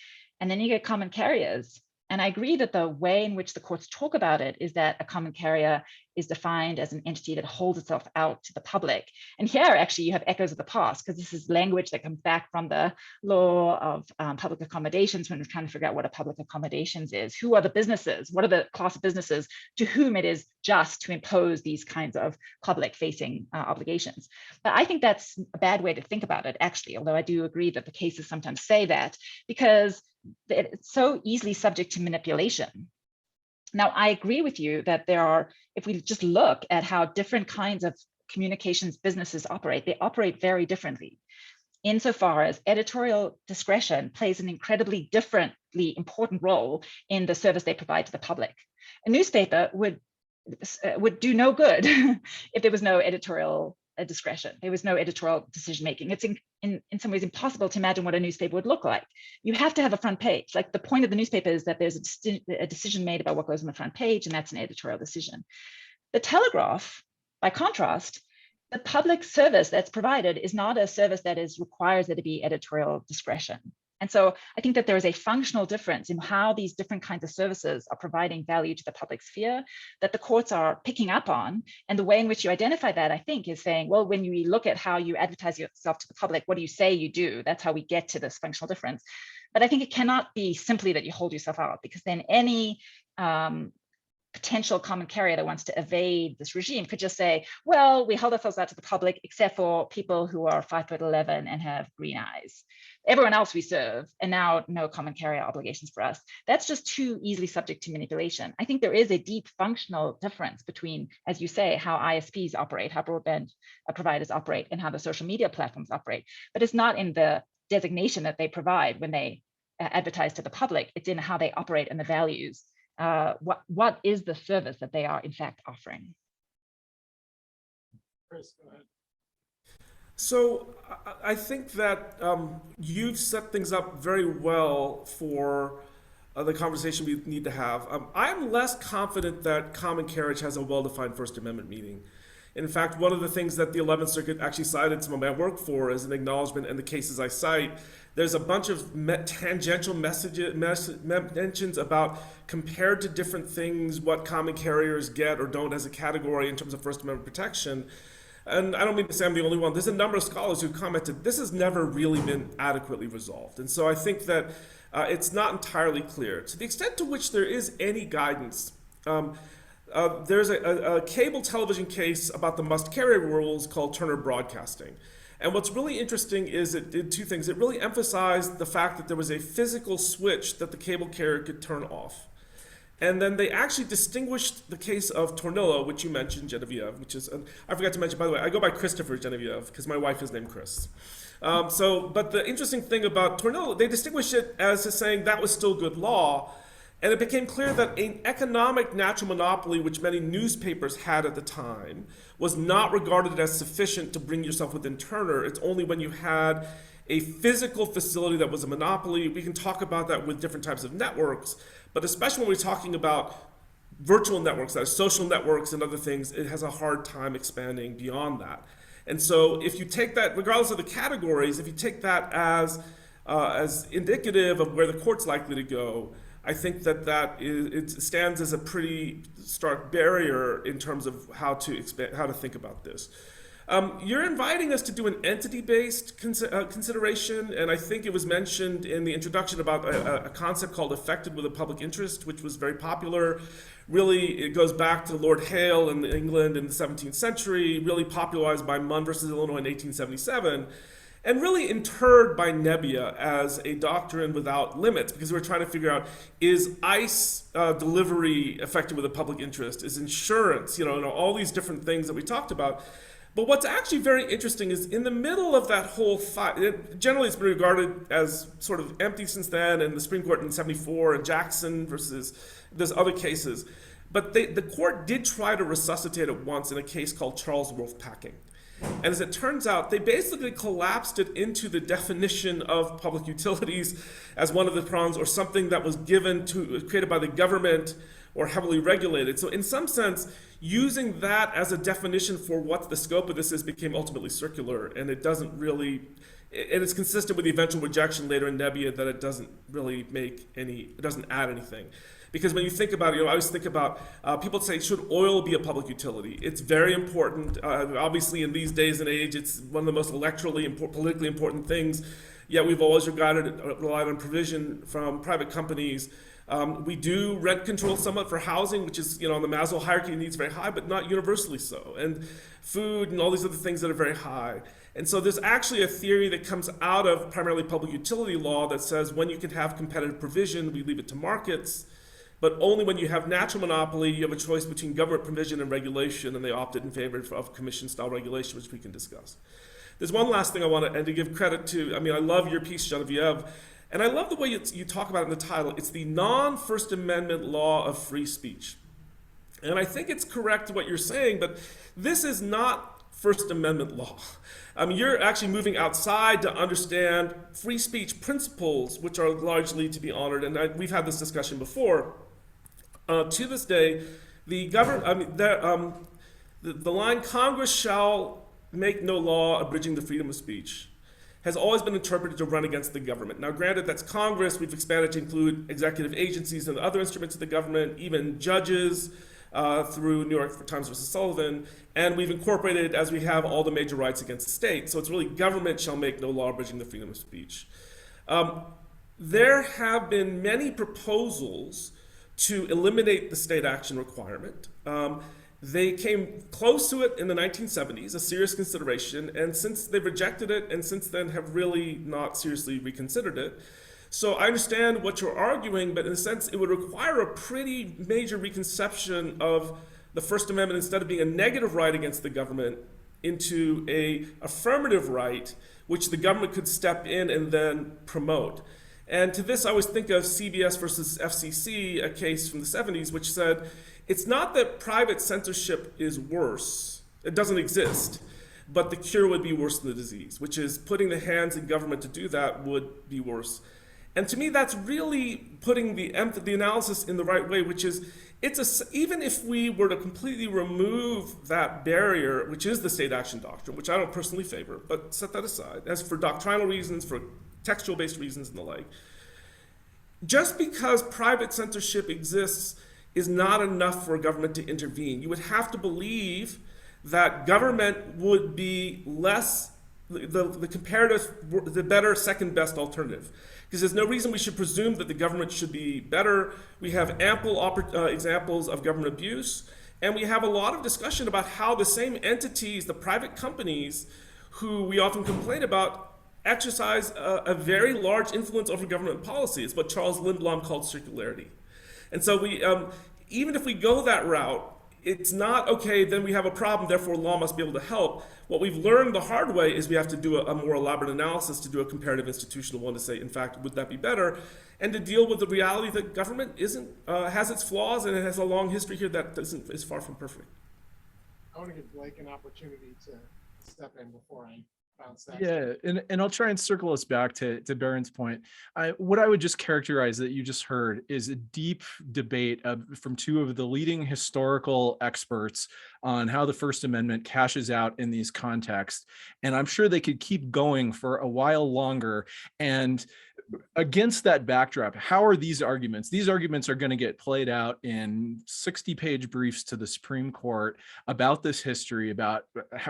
And then you get common carriers. And I agree that the way in which the courts talk about it is that a common carrier is defined as an entity that holds itself out to the public. And here, actually, you have echoes of the past, because this is language that comes back from the law of public accommodations when we're trying to figure out what a public accommodations is. Who are the businesses? What are the class of businesses to whom it is just to impose these kinds of public-facing obligations? But I think that's a bad way to think about it, actually, although I do agree that the cases sometimes say that, because it's so easily subject to manipulation. Now, I agree with you that there are, if we just look at how different kinds of communications businesses operate, they operate very differently. Insofar as editorial discretion plays an incredibly differently important role in the service they provide to the public. A newspaper would do no good if there was no editorial discretion. There was no editorial decision making. It's in some ways impossible to imagine what a newspaper would look like. You have to have a front page. Like, the point of the newspaper is that there's a decision made about what goes on the front page, and that's an editorial decision. The Telegraph, by contrast, the public service that's provided is not a service that requires there to be editorial discretion. And so I think that there is a functional difference in how these different kinds of services are providing value to the public sphere that the courts are picking up on. And the way in which you identify that, I think, is saying, well, when you look at how you advertise yourself to the public, what do you say you do? That's how we get to this functional difference. But I think it cannot be simply that you hold yourself out, because then any potential common carrier that wants to evade this regime could just say, well, we hold ourselves out to the public except for people who are 5'11" and have green eyes. Everyone else we serve, and now no common carrier obligations for us. That's just too easily subject to manipulation. I think there is a deep functional difference between, as you say, how ISPs operate, how broadband providers operate, and how the social media platforms operate. But it's not in the designation that they provide when they advertise to the public. It's in how they operate and the values. What is the service that they are in fact offering? Chris, go ahead. So I think that you've set things up very well for the conversation we need to have. I'm less confident that common carriage has a well-defined First Amendment meaning. In fact, one of the things that the 11th Circuit actually cited some of my work for as an acknowledgement in the cases I cite, there's a bunch of tangential mentions about, compared to different things, what common carriers get or don't as a category in terms of First Amendment protection. And I don't mean to say I'm the only one. There's a number of scholars who commented this has never really been adequately resolved. And so I think that it's not entirely clear. To the extent to which there is any guidance, there's a cable television case about the must-carry rules called Turner Broadcasting. And what's really interesting is it did two things. It really emphasized the fact that there was a physical switch that the cable carrier could turn off. And then they actually distinguished the case of Tornillo, which you mentioned, Genevieve, which is, I forgot to mention, by the way, I go by Christopher Genevieve because my wife is named Chris. But the interesting thing about Tornillo, they distinguished it as saying that was still good law. And it became clear that an economic natural monopoly, which many newspapers had at the time, was not regarded as sufficient to bring yourself within Turner. It's only when you had a physical facility that was a monopoly. We can talk about that with different types of networks, but especially when we're talking about virtual networks, that is social networks and other things, it has a hard time expanding beyond that. And so if you take that, regardless of the categories, if you take that as indicative of where the court's likely to go, I think it stands as a pretty stark barrier in terms of how to think about this. You're inviting us to do an entity-based consideration, and I think it was mentioned in the introduction about a concept called affected with a public interest, which was very popular. Really, it goes back to Lord Hale in England in the 17th century, really popularized by Munn versus Illinois in 1877. And really interred by Nebbia as a doctrine without limits, because we're trying to figure out, is ICE delivery affected with a public interest? Is insurance, all these different things that we talked about. But what's actually very interesting is in the middle of that whole fight, generally it's been regarded as sort of empty since then, and the Supreme Court in 74 and Jackson versus there's other cases. But the court did try to resuscitate it once in a case called Charles Wolfe Packing. And as it turns out, they basically collapsed it into the definition of public utilities as one of the prongs, or something that was created by the government or heavily regulated. So in some sense, using that as a definition for what the scope of this is became ultimately circular, and it doesn't really, and it's consistent with the eventual rejection later in Nebbia that it doesn't really it doesn't add anything. Because when you think about it, I always think about, people say, should oil be a public utility? It's very important. Obviously, in these days and age, it's one of the most politically important things. Yet we've always relied on provision from private companies. We do rent control somewhat for housing, which is, on the Maslow hierarchy needs very high, but not universally so. And food and all these other things that are very high. And so there's actually a theory that comes out of primarily public utility law that says when you can have competitive provision, we leave it to markets. but only when you have natural monopoly, you have a choice between government provision and regulation, and they opted in favor of commission-style regulation, which we can discuss. There's one last thing I want to give credit to. I mean, I love your piece, Genevieve, and I love the way you talk about it in the title. It's the non-First Amendment law of free speech. And I think it's correct what you're saying, but this is not First Amendment law. I mean, you're actually moving outside to understand free speech principles, which are largely to be honored. And we've had this discussion before. To this day, the government, I mean, the line "Congress shall make no law abridging the freedom of speech" has always been interpreted to run against the government. Now, granted, that's Congress. We've expanded to include executive agencies and other instruments of the government, even judges, through New York Times versus Sullivan, and we've incorporated, as we have, all the major rights against the state. So it's really government shall make no law abridging the freedom of speech. There have been many proposals to eliminate the state action requirement. They came close to it in the 1970s, a serious consideration, and since they've rejected it, and since then have really not seriously reconsidered it. So I understand what you're arguing, but in a sense, it would require a pretty major reconception of the First Amendment, instead of being a negative right against the government, into a affirmative right, which the government could step in and then promote. And to this, I always think of CBS versus FCC, a case from the 70s, which said, it's not that private censorship is worse, it doesn't exist, but the cure would be worse than the disease, which is putting the hands in government to do that would be worse. And to me, that's really putting the analysis in the right way, which is, even if we were to completely remove that barrier, which is the state action doctrine, which I don't personally favor, but set that aside, as for doctrinal reasons, for textual-based reasons and the like, just because private censorship exists is not enough for a government to intervene. You would have to believe that government would be less, the better second best alternative. Because there's no reason we should presume that the government should be better. We have ample examples of government abuse, and we have a lot of discussion about how the same entities, the private companies, who we often complain about, exercise a very large influence over government policy. It's what Charles Lindblom called circularity. And so even if we go that route, it's not, okay, then we have a problem, therefore law must be able to help. What we've learned the hard way is we have to do a more elaborate analysis, to do a comparative institutional one, to say, in fact, would that be better? And to deal with the reality that government has its flaws, and it has a long history here that is far from perfect. I want to give Blake an opportunity to step in before I bounce that. Yeah, and I'll try and circle us back to Barron's point. What I would just characterize that you just heard is a deep debate from two of the leading historical experts on how the First Amendment cashes out in these contexts. And I'm sure they could keep going for a while longer. And against that backdrop, how are these arguments? These arguments are going to get played out in 60-page briefs to the Supreme Court about this history, about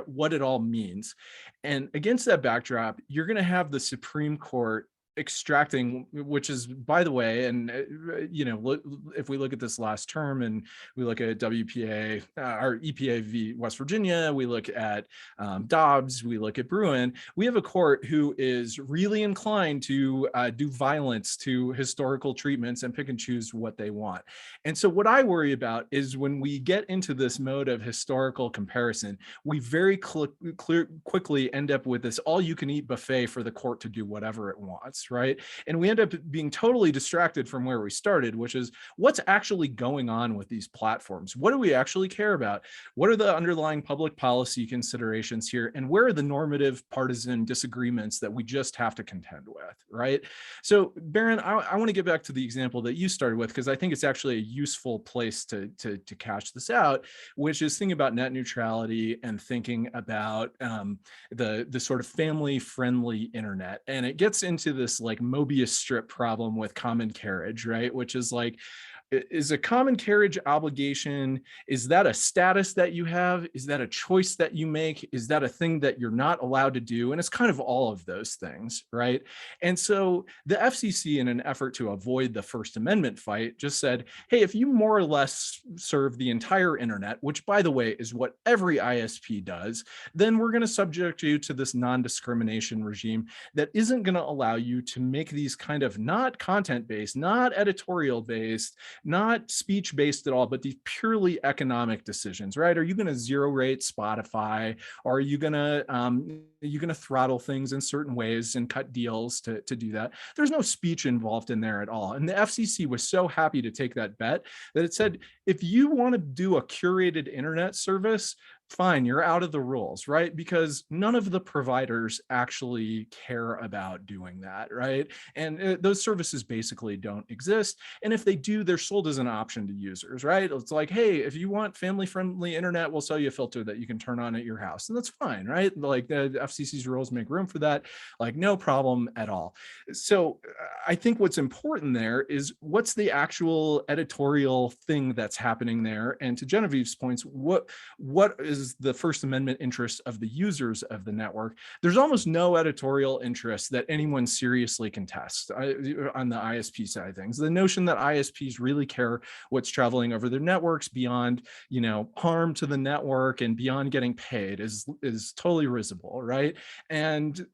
what it all means. And against that backdrop, you're going to have the Supreme Court extracting, which is, by the way, and if we look at this last term and we look at WPA or EPA v. West Virginia, we look at Dobbs, we look at Bruen, we have a court who is really inclined to do violence to historical treatments and pick and choose what they want. And so what I worry about is when we get into this mode of historical comparison, we very quickly end up with this all-you-can-eat buffet for the court to do whatever it wants. Right? And we end up being totally distracted from where we started, which is what's actually going on with these platforms. What do we actually care about? What are the underlying public policy considerations here? And where are the normative partisan disagreements that we just have to contend with, right? So Barron, I want to get back to the example that you started with, because I think it's actually a useful place to cash this out, which is thinking about net neutrality and thinking about the sort of family-friendly internet. And it gets into this like Mobius strip problem with common carriage, right? Which is like, is a common carriage obligation, is that a status that you have? Is that a choice that you make? Is that a thing that you're not allowed to do? And it's kind of all of those things, right? And so the FCC, in an effort to avoid the First Amendment fight, just said, hey, if you more or less serve the entire internet, which by the way is what every ISP does, then we're going to subject you to this non-discrimination regime that isn't going to allow you to make these kind of not content-based, not editorial-based, not speech based at all, but these purely economic decisions, right? Are you going to zero rate Spotify? Or are you going to throttle things in certain ways and cut deals to do that? There's no speech involved in there at all. And the FCC was so happy to take that bet that it said, if you want to do a curated internet service, fine, you're out of the rules, right? Because none of the providers actually care about doing that, right? And those services basically don't exist. And if they do, they're sold as an option to users, right? It's like, hey, if you want family-friendly internet, we'll sell you a filter that you can turn on at your house. And that's fine, right? Like the FCC's rules make room for that, like no problem at all. So I think what's important there is what's the actual editorial thing that's happening there? And to Genevieve's points, what is the First Amendment interest of the users of the network? There's almost no editorial interest that anyone seriously contests on the ISP side of things. The notion that ISPs really care what's traveling over their networks beyond, harm to the network and beyond getting paid is totally risible, right? And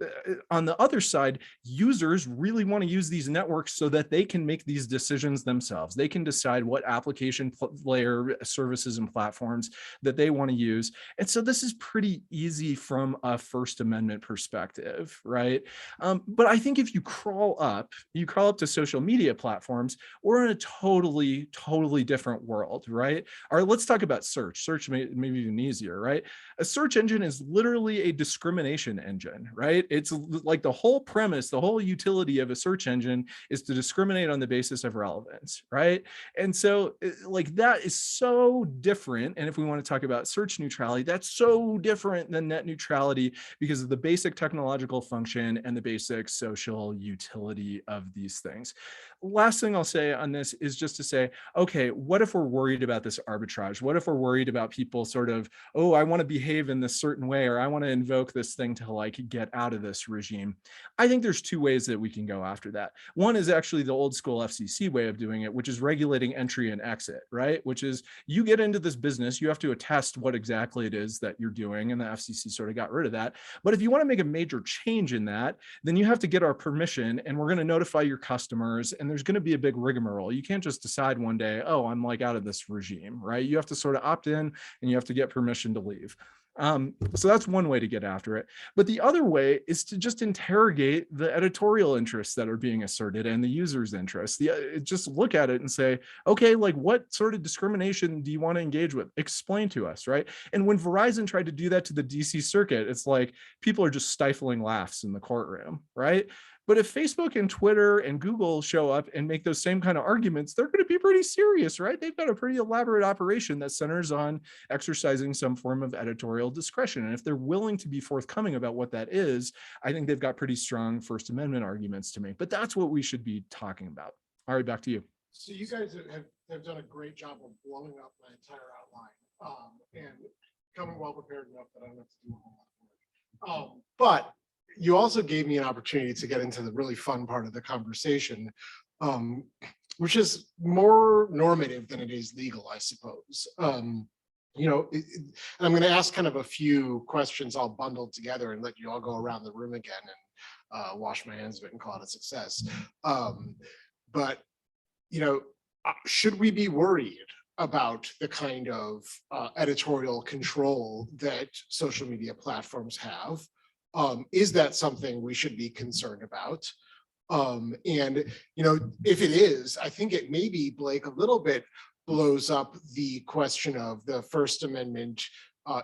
on the other side, users really want to use these networks so that they can make these decisions themselves. They can decide what application layer services and platforms that they want to use. And so this is pretty easy from a First Amendment perspective, right? But I think if you crawl up to social media platforms, we're in a totally different world, right? All right, let's talk about search. Search may be even easier, right? A search engine is literally a discrimination engine, right? It's like the whole premise, the whole utility of a search engine is to discriminate on the basis of relevance, right? And so like that is so different. And if we want to talk about search neutrality, that's so different than net neutrality because of the basic technological function and the basic social utility of these things. Last thing I'll say on this is just to say, okay, what if we're worried about this arbitrage? What if we're worried about people sort of, oh, I want to behave in this certain way, or I want to invoke this thing to like get out of this regime? I think there's two ways that we can go after that. One is actually the old school FCC way of doing it, which is regulating entry and exit, right? Which is you get into this business, you have to attest what exactly it is that you're doing, and the FCC sort of got rid of that. But if you want to make a major change in that, then you have to get our permission, and we're going to notify your customers, and there's going to be a big rigmarole. You can't just decide one day, oh, I'm like out of this regime, right? You have to sort of opt in, and you have to get permission to leave. So that's one way to get after it. But the other way is to just interrogate the editorial interests that are being asserted and the user's interests. Just look at it and say, okay, like what sort of discrimination do you want to engage with? Explain to us, right? And when Verizon tried to do that to the DC circuit, it's like people are just stifling laughs in the courtroom, right? But if Facebook and Twitter and Google show up and make those same kind of arguments, they're going to be pretty serious, right? They've got a pretty elaborate operation that centers on exercising some form of editorial discretion. And if they're willing to be forthcoming about what that is, I think they've got pretty strong First Amendment arguments to make. But that's what we should be talking about. All right, back to you. So you guys have done a great job of blowing up my entire outline and coming well prepared enough that I don't have to do a whole lot of work. But you also gave me an opportunity to get into the really fun part of the conversation, which is more normative than it is legal, I suppose. I'm going to ask kind of a few questions all bundled together and let you all go around the room again and wash my hands of it and call it a success. But should we be worried about the kind of editorial control that social media platforms have? Is that something we should be concerned about? And, if it is, I think it maybe, Blake, a little bit blows up the question of the First Amendment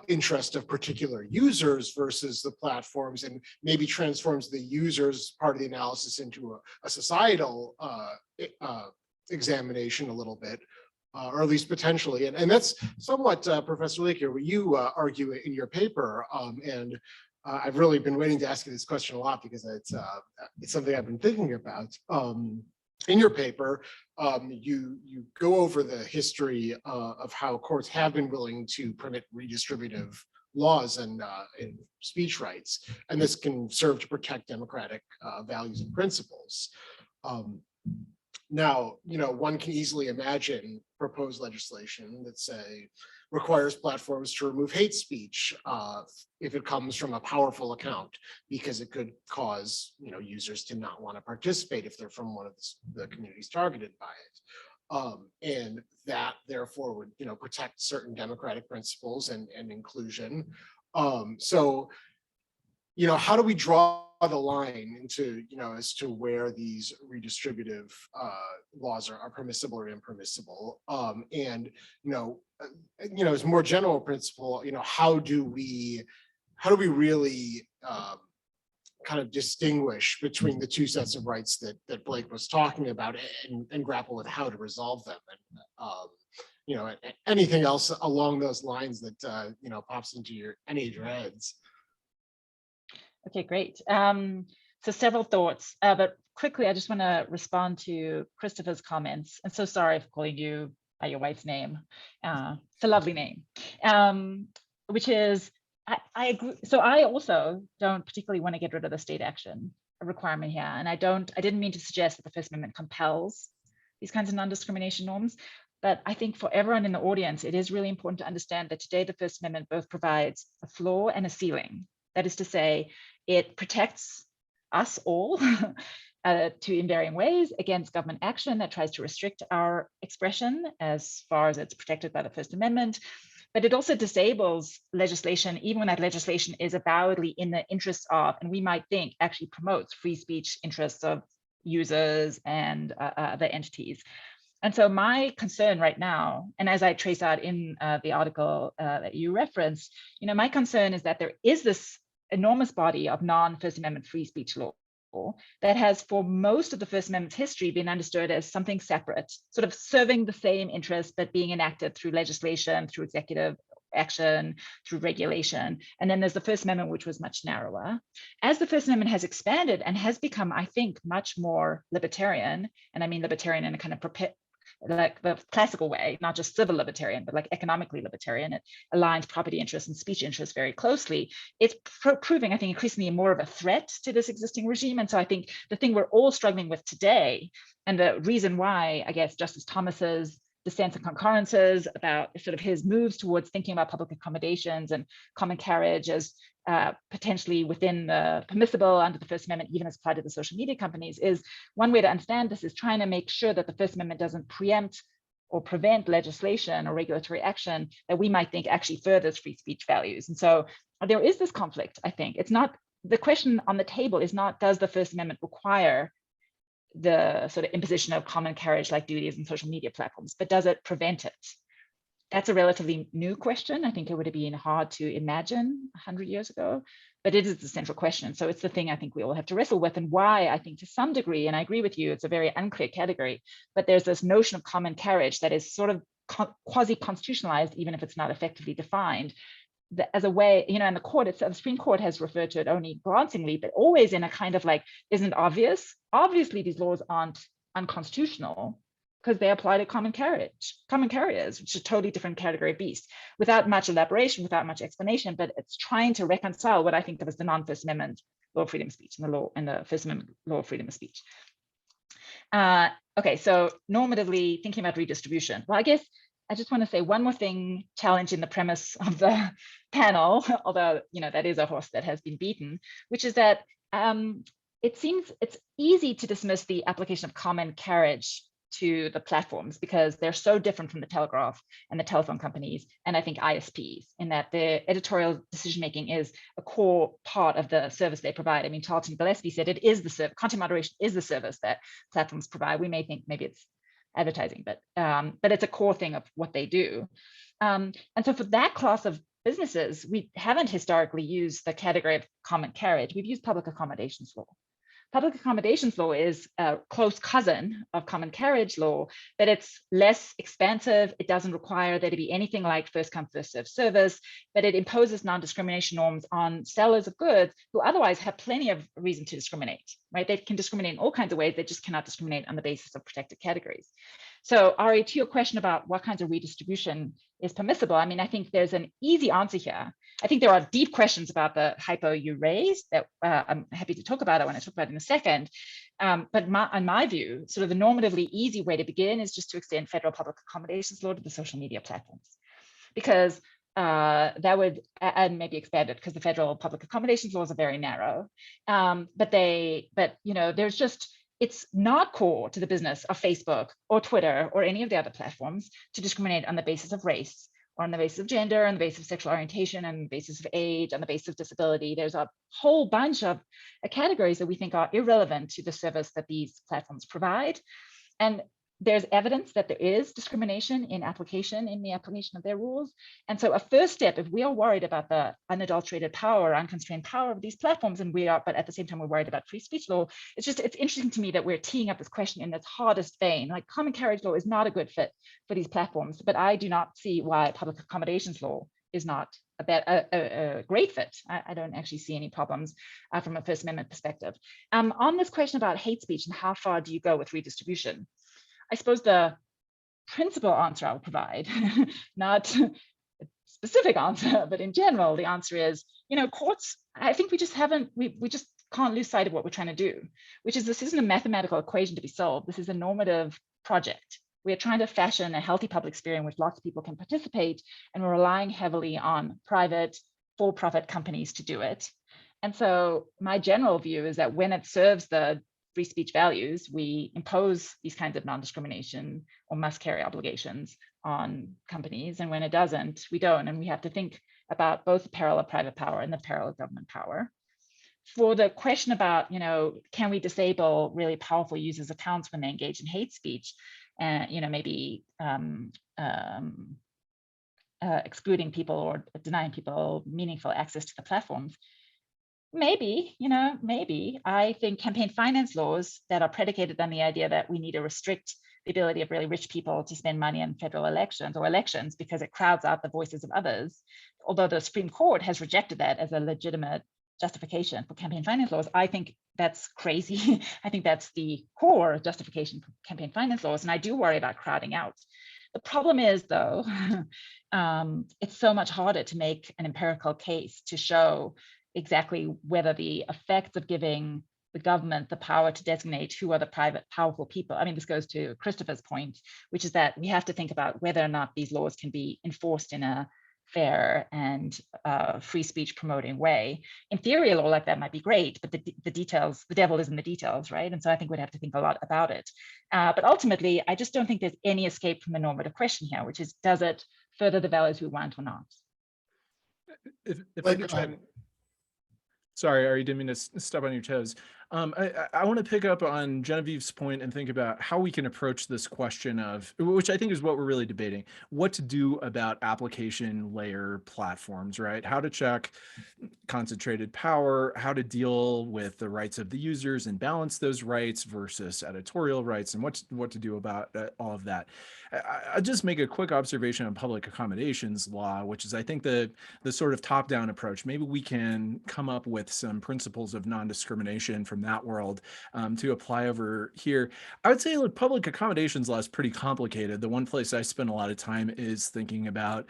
interest of particular users versus the platforms, and maybe transforms the users part of the analysis into a societal examination a little bit. Or at least potentially, and that's somewhat, Professor Lake, what you argue in your paper, and I've really been waiting to ask you this question a lot because it's something I've been thinking about. In your paper, you go over the history of how courts have been willing to permit redistributive laws and speech rights, and this can serve to protect democratic values and principles. Now, one can easily imagine proposed legislation that, say, requires platforms to remove hate speech if it comes from a powerful account, because it could cause users to not want to participate if they're from one of the communities targeted by And that therefore would, protect certain democratic principles and inclusion. So, how do we draw the line into, as to where these redistributive laws are permissible or impermissible? And, as a more general principle, how do we really kind of distinguish between the two sets of rights that Blake was talking about, and grapple with how to resolve them? And anything else along those lines that pops into any of your heads? Okay, great. So several thoughts, but quickly, I just want to respond to Christopher's comments. And so sorry for calling you by your wife's name. It's a lovely name, which is, I agree. So I also don't particularly want to get rid of the state action requirement here. And I didn't mean to suggest that the First Amendment compels these kinds of non-discrimination norms. But I think for everyone in the audience, it is really important to understand that today the First Amendment both provides a floor and a ceiling. That is to say, it protects us all in varying ways against government action that tries to restrict our expression as far as it's protected by the First Amendment. But it also disables legislation, even when that legislation is avowedly in the interest of, and we might think actually promotes free speech interests of users and other entities. And so my concern right now, and as I trace out in the article that you referenced, my concern is that there is this enormous body of non-First Amendment free speech law that has, for most of the First Amendment's history, been understood as something separate, sort of serving the same interests, but being enacted through legislation, through executive action, through regulation. And then there's the First Amendment, which was much narrower. As the First Amendment has expanded and has become, I think, much more libertarian, and I mean libertarian in a kind of like the classical way, not just civil libertarian, but like economically libertarian. It aligns property interests and speech interests very closely. It's proving, I think, increasingly more of a threat to this existing regime. And so I think the thing we're all struggling with today, and the reason why, I guess, Justice Thomas's dissents and concurrences about sort of his moves towards thinking about public accommodations and common carriage as potentially within the permissible under the First Amendment, even as applied to the social media companies, is one way to understand this is trying to make sure that the First Amendment doesn't preempt or prevent legislation or regulatory action that we might think actually furthers free speech values. And so there is this conflict, I think. It's not, the question on the table is not, does the First Amendment require the sort of imposition of common carriage like duties in social media platforms, but does it prevent it? That's a relatively new question. I think it would have been hard to imagine 100 years ago, but it is the central question. So it's the thing I think we all have to wrestle with, and why I think to some degree, and I agree with you, it's a very unclear category, but there's this notion of common carriage that is sort of quasi-constitutionalized, even if it's not effectively defined, as a way, and the court itself, the Supreme Court has referred to it only glancingly, but always in a kind of like, isn't obvious? Obviously, these laws aren't unconstitutional because they apply to common carriers, which is a totally different category of beast, without much elaboration, without much explanation, but it's trying to reconcile what I think of as the non-First Amendment law of freedom of speech and the First Amendment law of freedom of speech. Okay, so normatively thinking about redistribution. Well, I guess I just want to say one more thing, challenging the premise of the panel, although that is a horse that has been beaten, which is that it seems it's easy to dismiss the application of common carriage to the platforms because they're so different from the telegraph and the telephone companies, and I think ISPs, in that their editorial decision-making is a core part of the service they provide. I mean, Tarleton Gillespie said it is the service, content moderation is the service that platforms provide. We may think maybe it's advertising, but it's a core thing of what they do. And so for that class of businesses, we haven't historically used the category of common carriage. We've used public accommodations law. Public accommodations law is a close cousin of common carriage law, but it's less expansive. It doesn't require there to be anything like first come, first served service, but it imposes non-discrimination norms on sellers of goods who otherwise have plenty of reason to discriminate, right? They can discriminate in all kinds of ways. They just cannot discriminate on the basis of protected categories. So Ari, to your question about what kinds of redistribution is permissible, I mean, I think there's an easy answer here. I think there are deep questions about the hypo you raised that I'm happy to talk about. I want to talk about in a second. But in my view, sort of the normatively easy way to begin is just to extend federal public accommodations law to the social media platforms, because that would, and maybe expand it, because the federal public accommodations laws are very narrow. But there's just, it's not core to the business of Facebook or Twitter or any of the other platforms to discriminate on the basis of race or on the basis of gender, on the basis of sexual orientation, on the basis of age, on the basis of disability. There's a whole bunch of categories that we think are irrelevant to the service that these platforms provide. And there's evidence that there is discrimination in the application of their rules. And so a first step, if we are worried about the unadulterated power, unconstrained power of these platforms, and we are, but at the same time, we're worried about free speech law, it's interesting to me that we're teeing up this question in this hardest vein. Like, common carriage law is not a good fit for these platforms, but I do not see why public accommodations law is not a great fit. I don't actually see any problems from a First Amendment perspective. On this question about hate speech and how far do you go with redistribution, I suppose the principal answer I'll provide, not a specific answer, but in general, the answer is, courts, I think we just can't lose sight of what we're trying to do, which is this isn't a mathematical equation to be solved. This is a normative project. We are trying to fashion a healthy public sphere in which lots of people can participate, and we're relying heavily on private for-profit companies to do it. And so my general view is that when it serves the free speech values, we impose these kinds of non-discrimination or must carry obligations on companies. And when it doesn't, we don't. And we have to think about both the peril of private power and the peril of government power. For the question about, can we disable really powerful users' accounts when they engage in hate speech, and maybe excluding people or denying people meaningful access to the platforms? Maybe, maybe. I think campaign finance laws that are predicated on the idea that we need to restrict the ability of really rich people to spend money on federal elections because it crowds out the voices of others. Although the Supreme Court has rejected that as a legitimate justification for campaign finance laws, I think that's crazy. I think that's the core justification for campaign finance laws. And I do worry about crowding out. The problem is, though, it's so much harder to make an empirical case to show exactly whether the effects of giving the government the power to designate who are the private powerful people. I mean, this goes to Christopher's point, which is that we have to think about whether or not these laws can be enforced in a fair and free speech promoting way. In theory, a law like that might be great, but the details, the devil is in the details, right? And so I think we'd have to think a lot about it. But ultimately, I just don't think there's any escape from the normative question here, which is, does it further the values we want or not? If I could try. Sorry, Ari, didn't mean to step on your toes. I want to pick up on Genevieve's point and think about how we can approach this question of, which I think is what we're really debating, what to do about application layer platforms, right? How to check concentrated power, how to deal with the rights of the users and balance those rights versus editorial rights, and what to do about all of that. I'll just make a quick observation on public accommodations law, which is, I think, the sort of top-down approach. Maybe we can come up with some principles of non-discrimination from that world to apply over here. I would say, look, public accommodations law is pretty complicated. The one place I spend a lot of time is thinking about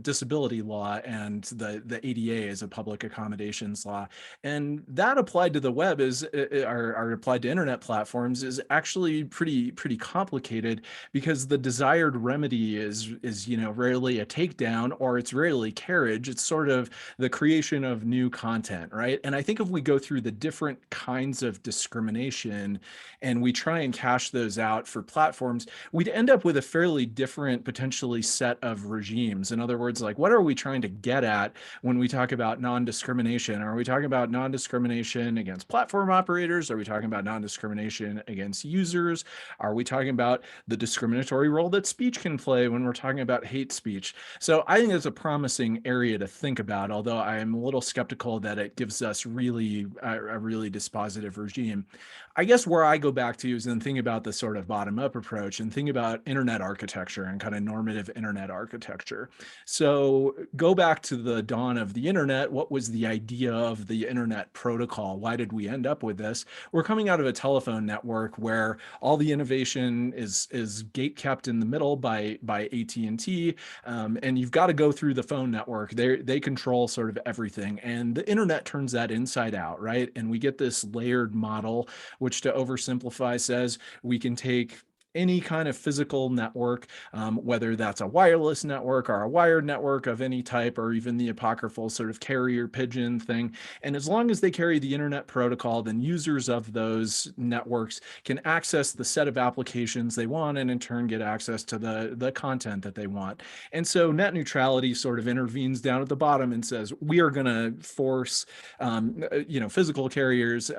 disability law and the ADA as a public accommodations law. And that applied to the web or applied to internet platforms is actually pretty complicated, because the desired remedy is rarely a takedown, or it's rarely carriage. It's sort of the creation of new content, right? And I think if we go through the different kinds of discrimination and we try and cash those out for platforms, we'd end up with a fairly different potentially set of regimes. In other words, like, what are we trying to get at when we talk about non-discrimination? Are we talking about non-discrimination against platform operators? Are we talking about non-discrimination against users? Are we talking about the discriminatory role that speech can play when we're talking about hate speech? So I think it's a promising area to think about, although I am a little skeptical that it gives us a really dispositive regime. I guess where I go back to is in thinking about the sort of bottom-up approach and thinking about internet architecture and kind of normative internet architecture. So go back to the dawn of the internet. What was the idea of the internet protocol? Why did we end up with this? We're coming out of a telephone network where all the innovation is gate-kept in the middle by AT&T, and you've got to go through the phone network. They control sort of everything, and the internet turns that inside out, right? And we get this layered model, which, to oversimplify, says we can take any kind of physical network, whether that's a wireless network or a wired network of any type, or even the apocryphal sort of carrier pigeon thing. And as long as they carry the internet protocol, then users of those networks can access the set of applications they want, and in turn get access to the content that they want. And so net neutrality sort of intervenes down at the bottom and says, we are going to force physical carriers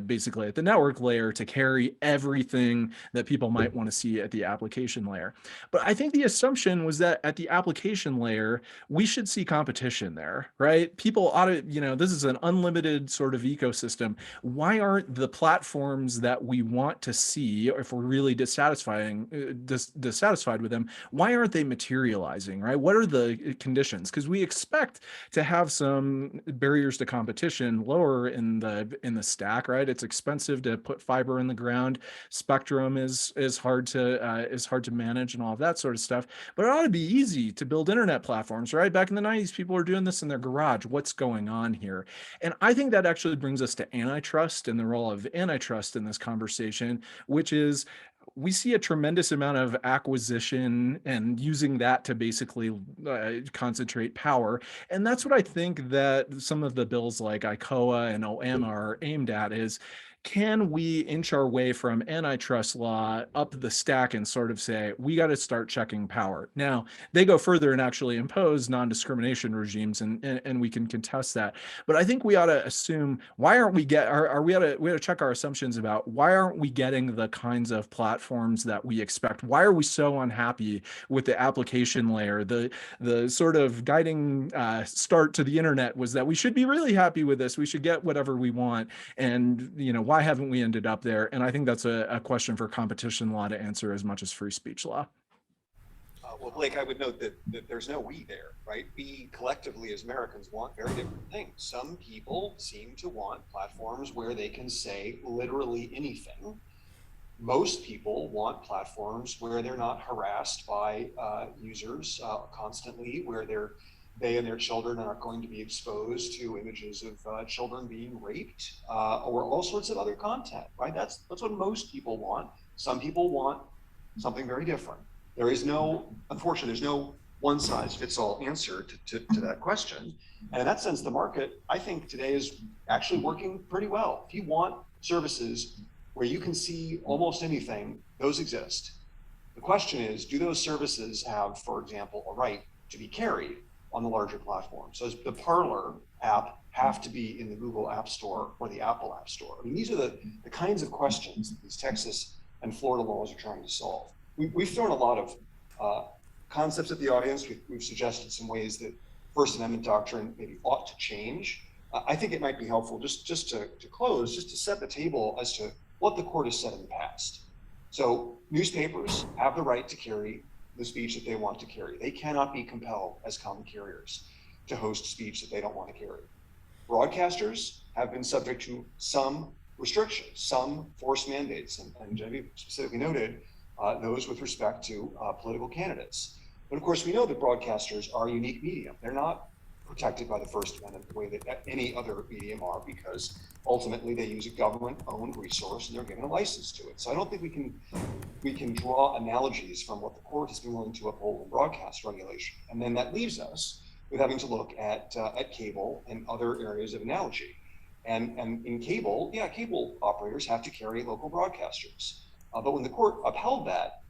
basically at the network layer to carry everything that people might want to see at the application layer. But I think the assumption was that at the application layer, we should see competition there, right? People ought to, this is an unlimited sort of ecosystem. Why aren't the platforms that we want to see, or if we're really dissatisfied with them, why aren't they materializing, right? What are the conditions? Because we expect to have some barriers to competition lower in the stack, right? It's expensive to put fiber in the ground. Spectrum is hard to manage and all of that sort of stuff. But it ought to be easy to build internet platforms, right? Back in the 90s, people were doing this in their garage. What's going on here? And I think that actually brings us to antitrust and the role of antitrust in this conversation, which is we see a tremendous amount of acquisition and using that to basically concentrate power. And that's what I think that some of the bills like ICOA and OM are aimed at is, can we inch our way from antitrust law up the stack and sort of say, we got to start checking power? Now, they go further and actually impose non-discrimination regimes, and we can contest that. But I think we ought to assume, why aren't we we ought to check our assumptions about why aren't we getting the kinds of platforms that we expect? Why are we so unhappy with the application layer? The sort of guiding start to the internet was that we should be really happy with this. We should get whatever we want. And, why haven't we ended up there? And I think that's a question for competition law to answer as much as free speech law. Well, Blake, I would note that there's no we there, right? We collectively as Americans want very different things. Some people seem to want platforms where they can say literally anything. Most people want platforms where they're not harassed by users constantly, where they and their children aren't going to be exposed to images of children being raped or all sorts of other content, right? That's what most people want. Some people want something very different. Unfortunately, there's no one size fits all answer to that question. And in that sense, the market, I think today is actually working pretty well. If you want services where you can see almost anything, those exist. The question is, do those services have, for example, a right to be carried on the larger platform? So does the Parler app have to be in the Google App Store or the Apple App Store? I mean, these are the kinds of questions that these Texas and Florida laws are trying to solve. We've thrown a lot of concepts at the audience. We've suggested some ways that First Amendment doctrine maybe ought to change. I think it might be helpful just to close, just to set the table as to what the court has said in the past. So newspapers have the right to carry the speech that they want to carry. They cannot be compelled as common carriers to host speech that they don't want to carry. Broadcasters have been subject to some restrictions, some forced mandates, and Genevieve specifically noted those with respect to political candidates. But of course, we know that broadcasters are a unique medium. They're not protected by the First Amendment the way that any other medium are, because ultimately they use a government-owned resource and they're given a license to it. So I don't think we can draw analogies from what the court has been willing to uphold in broadcast regulation. And then that leaves us with having to look at cable and other areas of analogy. And in cable, cable operators have to carry local broadcasters. But when the court upheld that,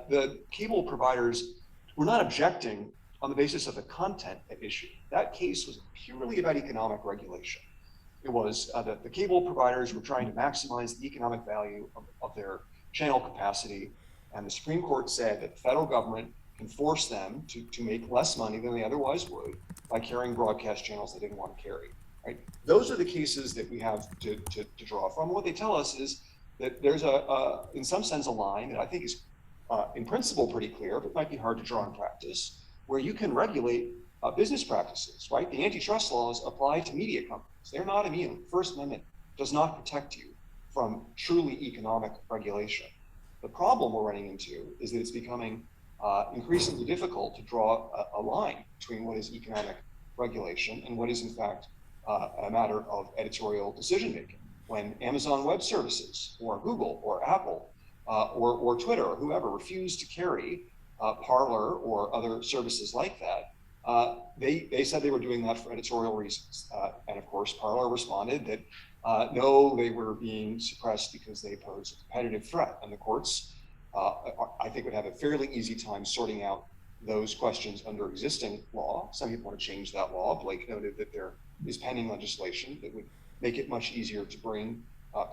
the cable providers were not objecting on the basis of the content at issue. That case was purely about economic regulation. It was that the cable providers were trying to maximize the economic value of their channel capacity. And the Supreme Court said that the federal government can force them to make less money than they otherwise would by carrying broadcast channels they didn't want to carry, right? Those are the cases that we have to draw from. What they tell us is that there's in some sense, a line that I think is in principle pretty clear, but might be hard to draw in practice, where you can regulate business practices, right? The antitrust laws apply to media companies. They're not immune. First Amendment does not protect you from truly economic regulation. The problem we're running into is that it's becoming increasingly difficult to draw a line between what is economic regulation and what is in fact a matter of editorial decision-making. When Amazon Web Services or Google or Apple or Twitter or whoever refused to carry Parler or other services like that, they said they were doing that for editorial reasons. And of course, Parler responded that no, they were being suppressed because they pose a competitive threat. And the courts, I think, would have a fairly easy time sorting out those questions under existing law. Some people want to change that law. Blake noted that there is pending legislation that would make it much easier to bring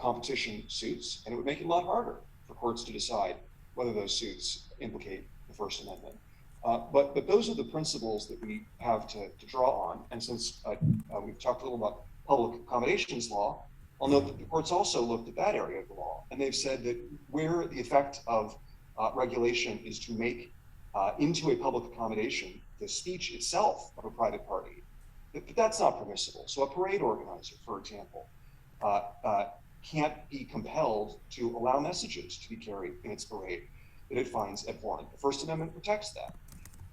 competition suits, and it would make it a lot harder for courts to decide whether those suits implicate the First Amendment. But those are the principles that we have to draw on. And since we've talked a little about public accommodations law, I'll note that the courts also looked at that area of the law, and they've said that where the effect of regulation is to make into a public accommodation the speech itself of a private party, that's not permissible. So a parade organizer, for example, can't be compelled to allow messages to be carried in its parade that it finds abhorrent. The First Amendment protects that.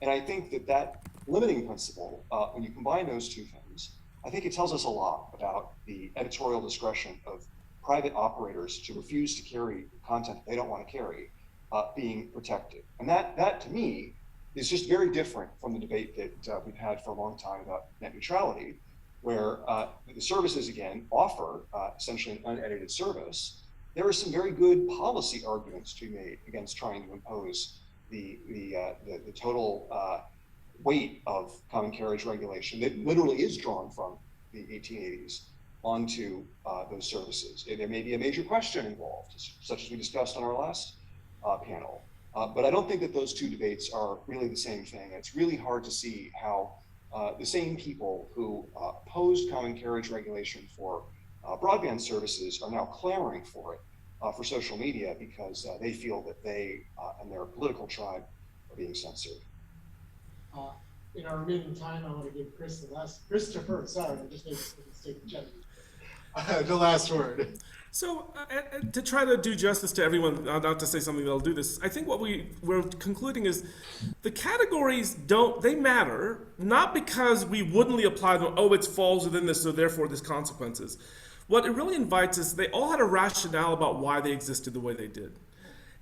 And I think that limiting principle, when you combine those two things, I think it tells us a lot about the editorial discretion of private operators to refuse to carry content they don't want to carry being protected. And that to me is just very different from the debate that we've had for a long time about net neutrality, where the services, again, offer essentially an unedited service. There are some very good policy arguments to be made against trying to impose the total weight of common carriage regulation that literally is drawn from the 1880s onto those services. There may be a major question involved, such as we discussed on our last panel. But I don't think that those two debates are really the same thing. It's really hard to see how the same people who opposed common carriage regulation for broadband services are now clamoring for it for social media because they feel that they and their political tribe are being censored. In our remaining time, I want to give Christopher, sorry, I just made a mistake, The last word. So to try to do justice to everyone, not to say something that'll do this, I think what we're concluding is the categories they matter, not because we wouldn't apply them, oh, it falls within this, so therefore there's consequences. What it really invites is they all had a rationale about why they existed the way they did.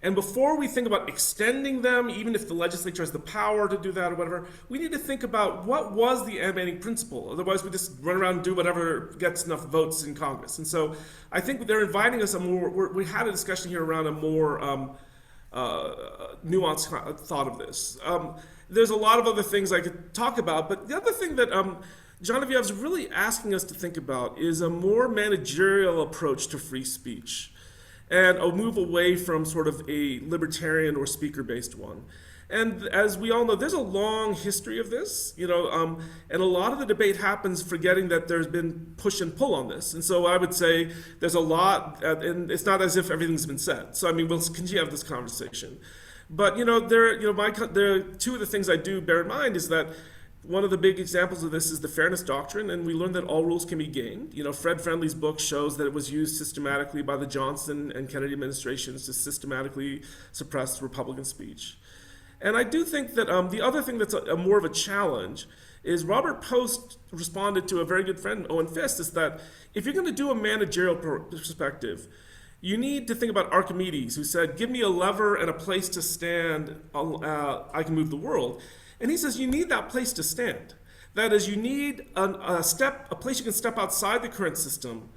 And before we think about extending them, even if the legislature has the power to do that or whatever, we need to think about what was the animating principle. Otherwise, we just run around and do whatever gets enough votes in Congress. And so I think they're inviting us we had a discussion here around a more nuanced thought of this. There's a lot of other things I could talk about, but the other thing that Genevieve is really asking us to think about is a more managerial approach to free speech, and a move away from sort of a libertarian or speaker-based one. And as we all know, there's a long history of this, and a lot of the debate happens forgetting that there's been push and pull on this. And so I would say there's a lot, and it's not as if everything's been said. So I mean, we'll continue to have this conversation. But there are two of the things I do bear in mind is that one of the big examples of this is the fairness doctrine, and we learned that all rules can be gained. Fred Friendly's book shows that it was used systematically by the Johnson and Kennedy administrations to systematically suppress Republican speech. And I do think that the other thing that's more of a challenge is Robert Post responded to a very good friend, Owen Fist, is that if you're going to do a managerial perspective, you need to think about Archimedes, who said, give me a lever and a place to stand, I can move the world. And he says you need that place to stand. That is, you need a place you can step outside the current system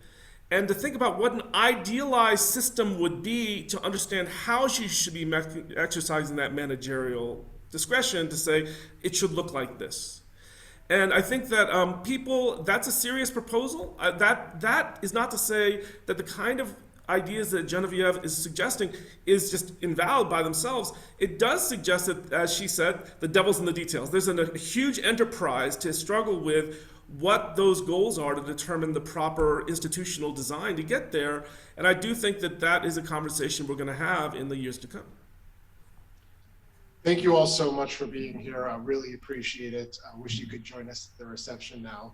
and to think about what an idealized system would be to understand how she should be exercising that managerial discretion to say it should look like this. And I think that that's a serious proposal. That is not to say that the kind of ideas that Genevieve is suggesting is just invalid by themselves. It does suggest that, as she said, the devil's in the details. There's a huge enterprise to struggle with what those goals are to determine the proper institutional design to get there. And I do think that is a conversation we're going to have in the years to come. Thank you all so much for being here. I really appreciate it. I wish you could join us at the reception now.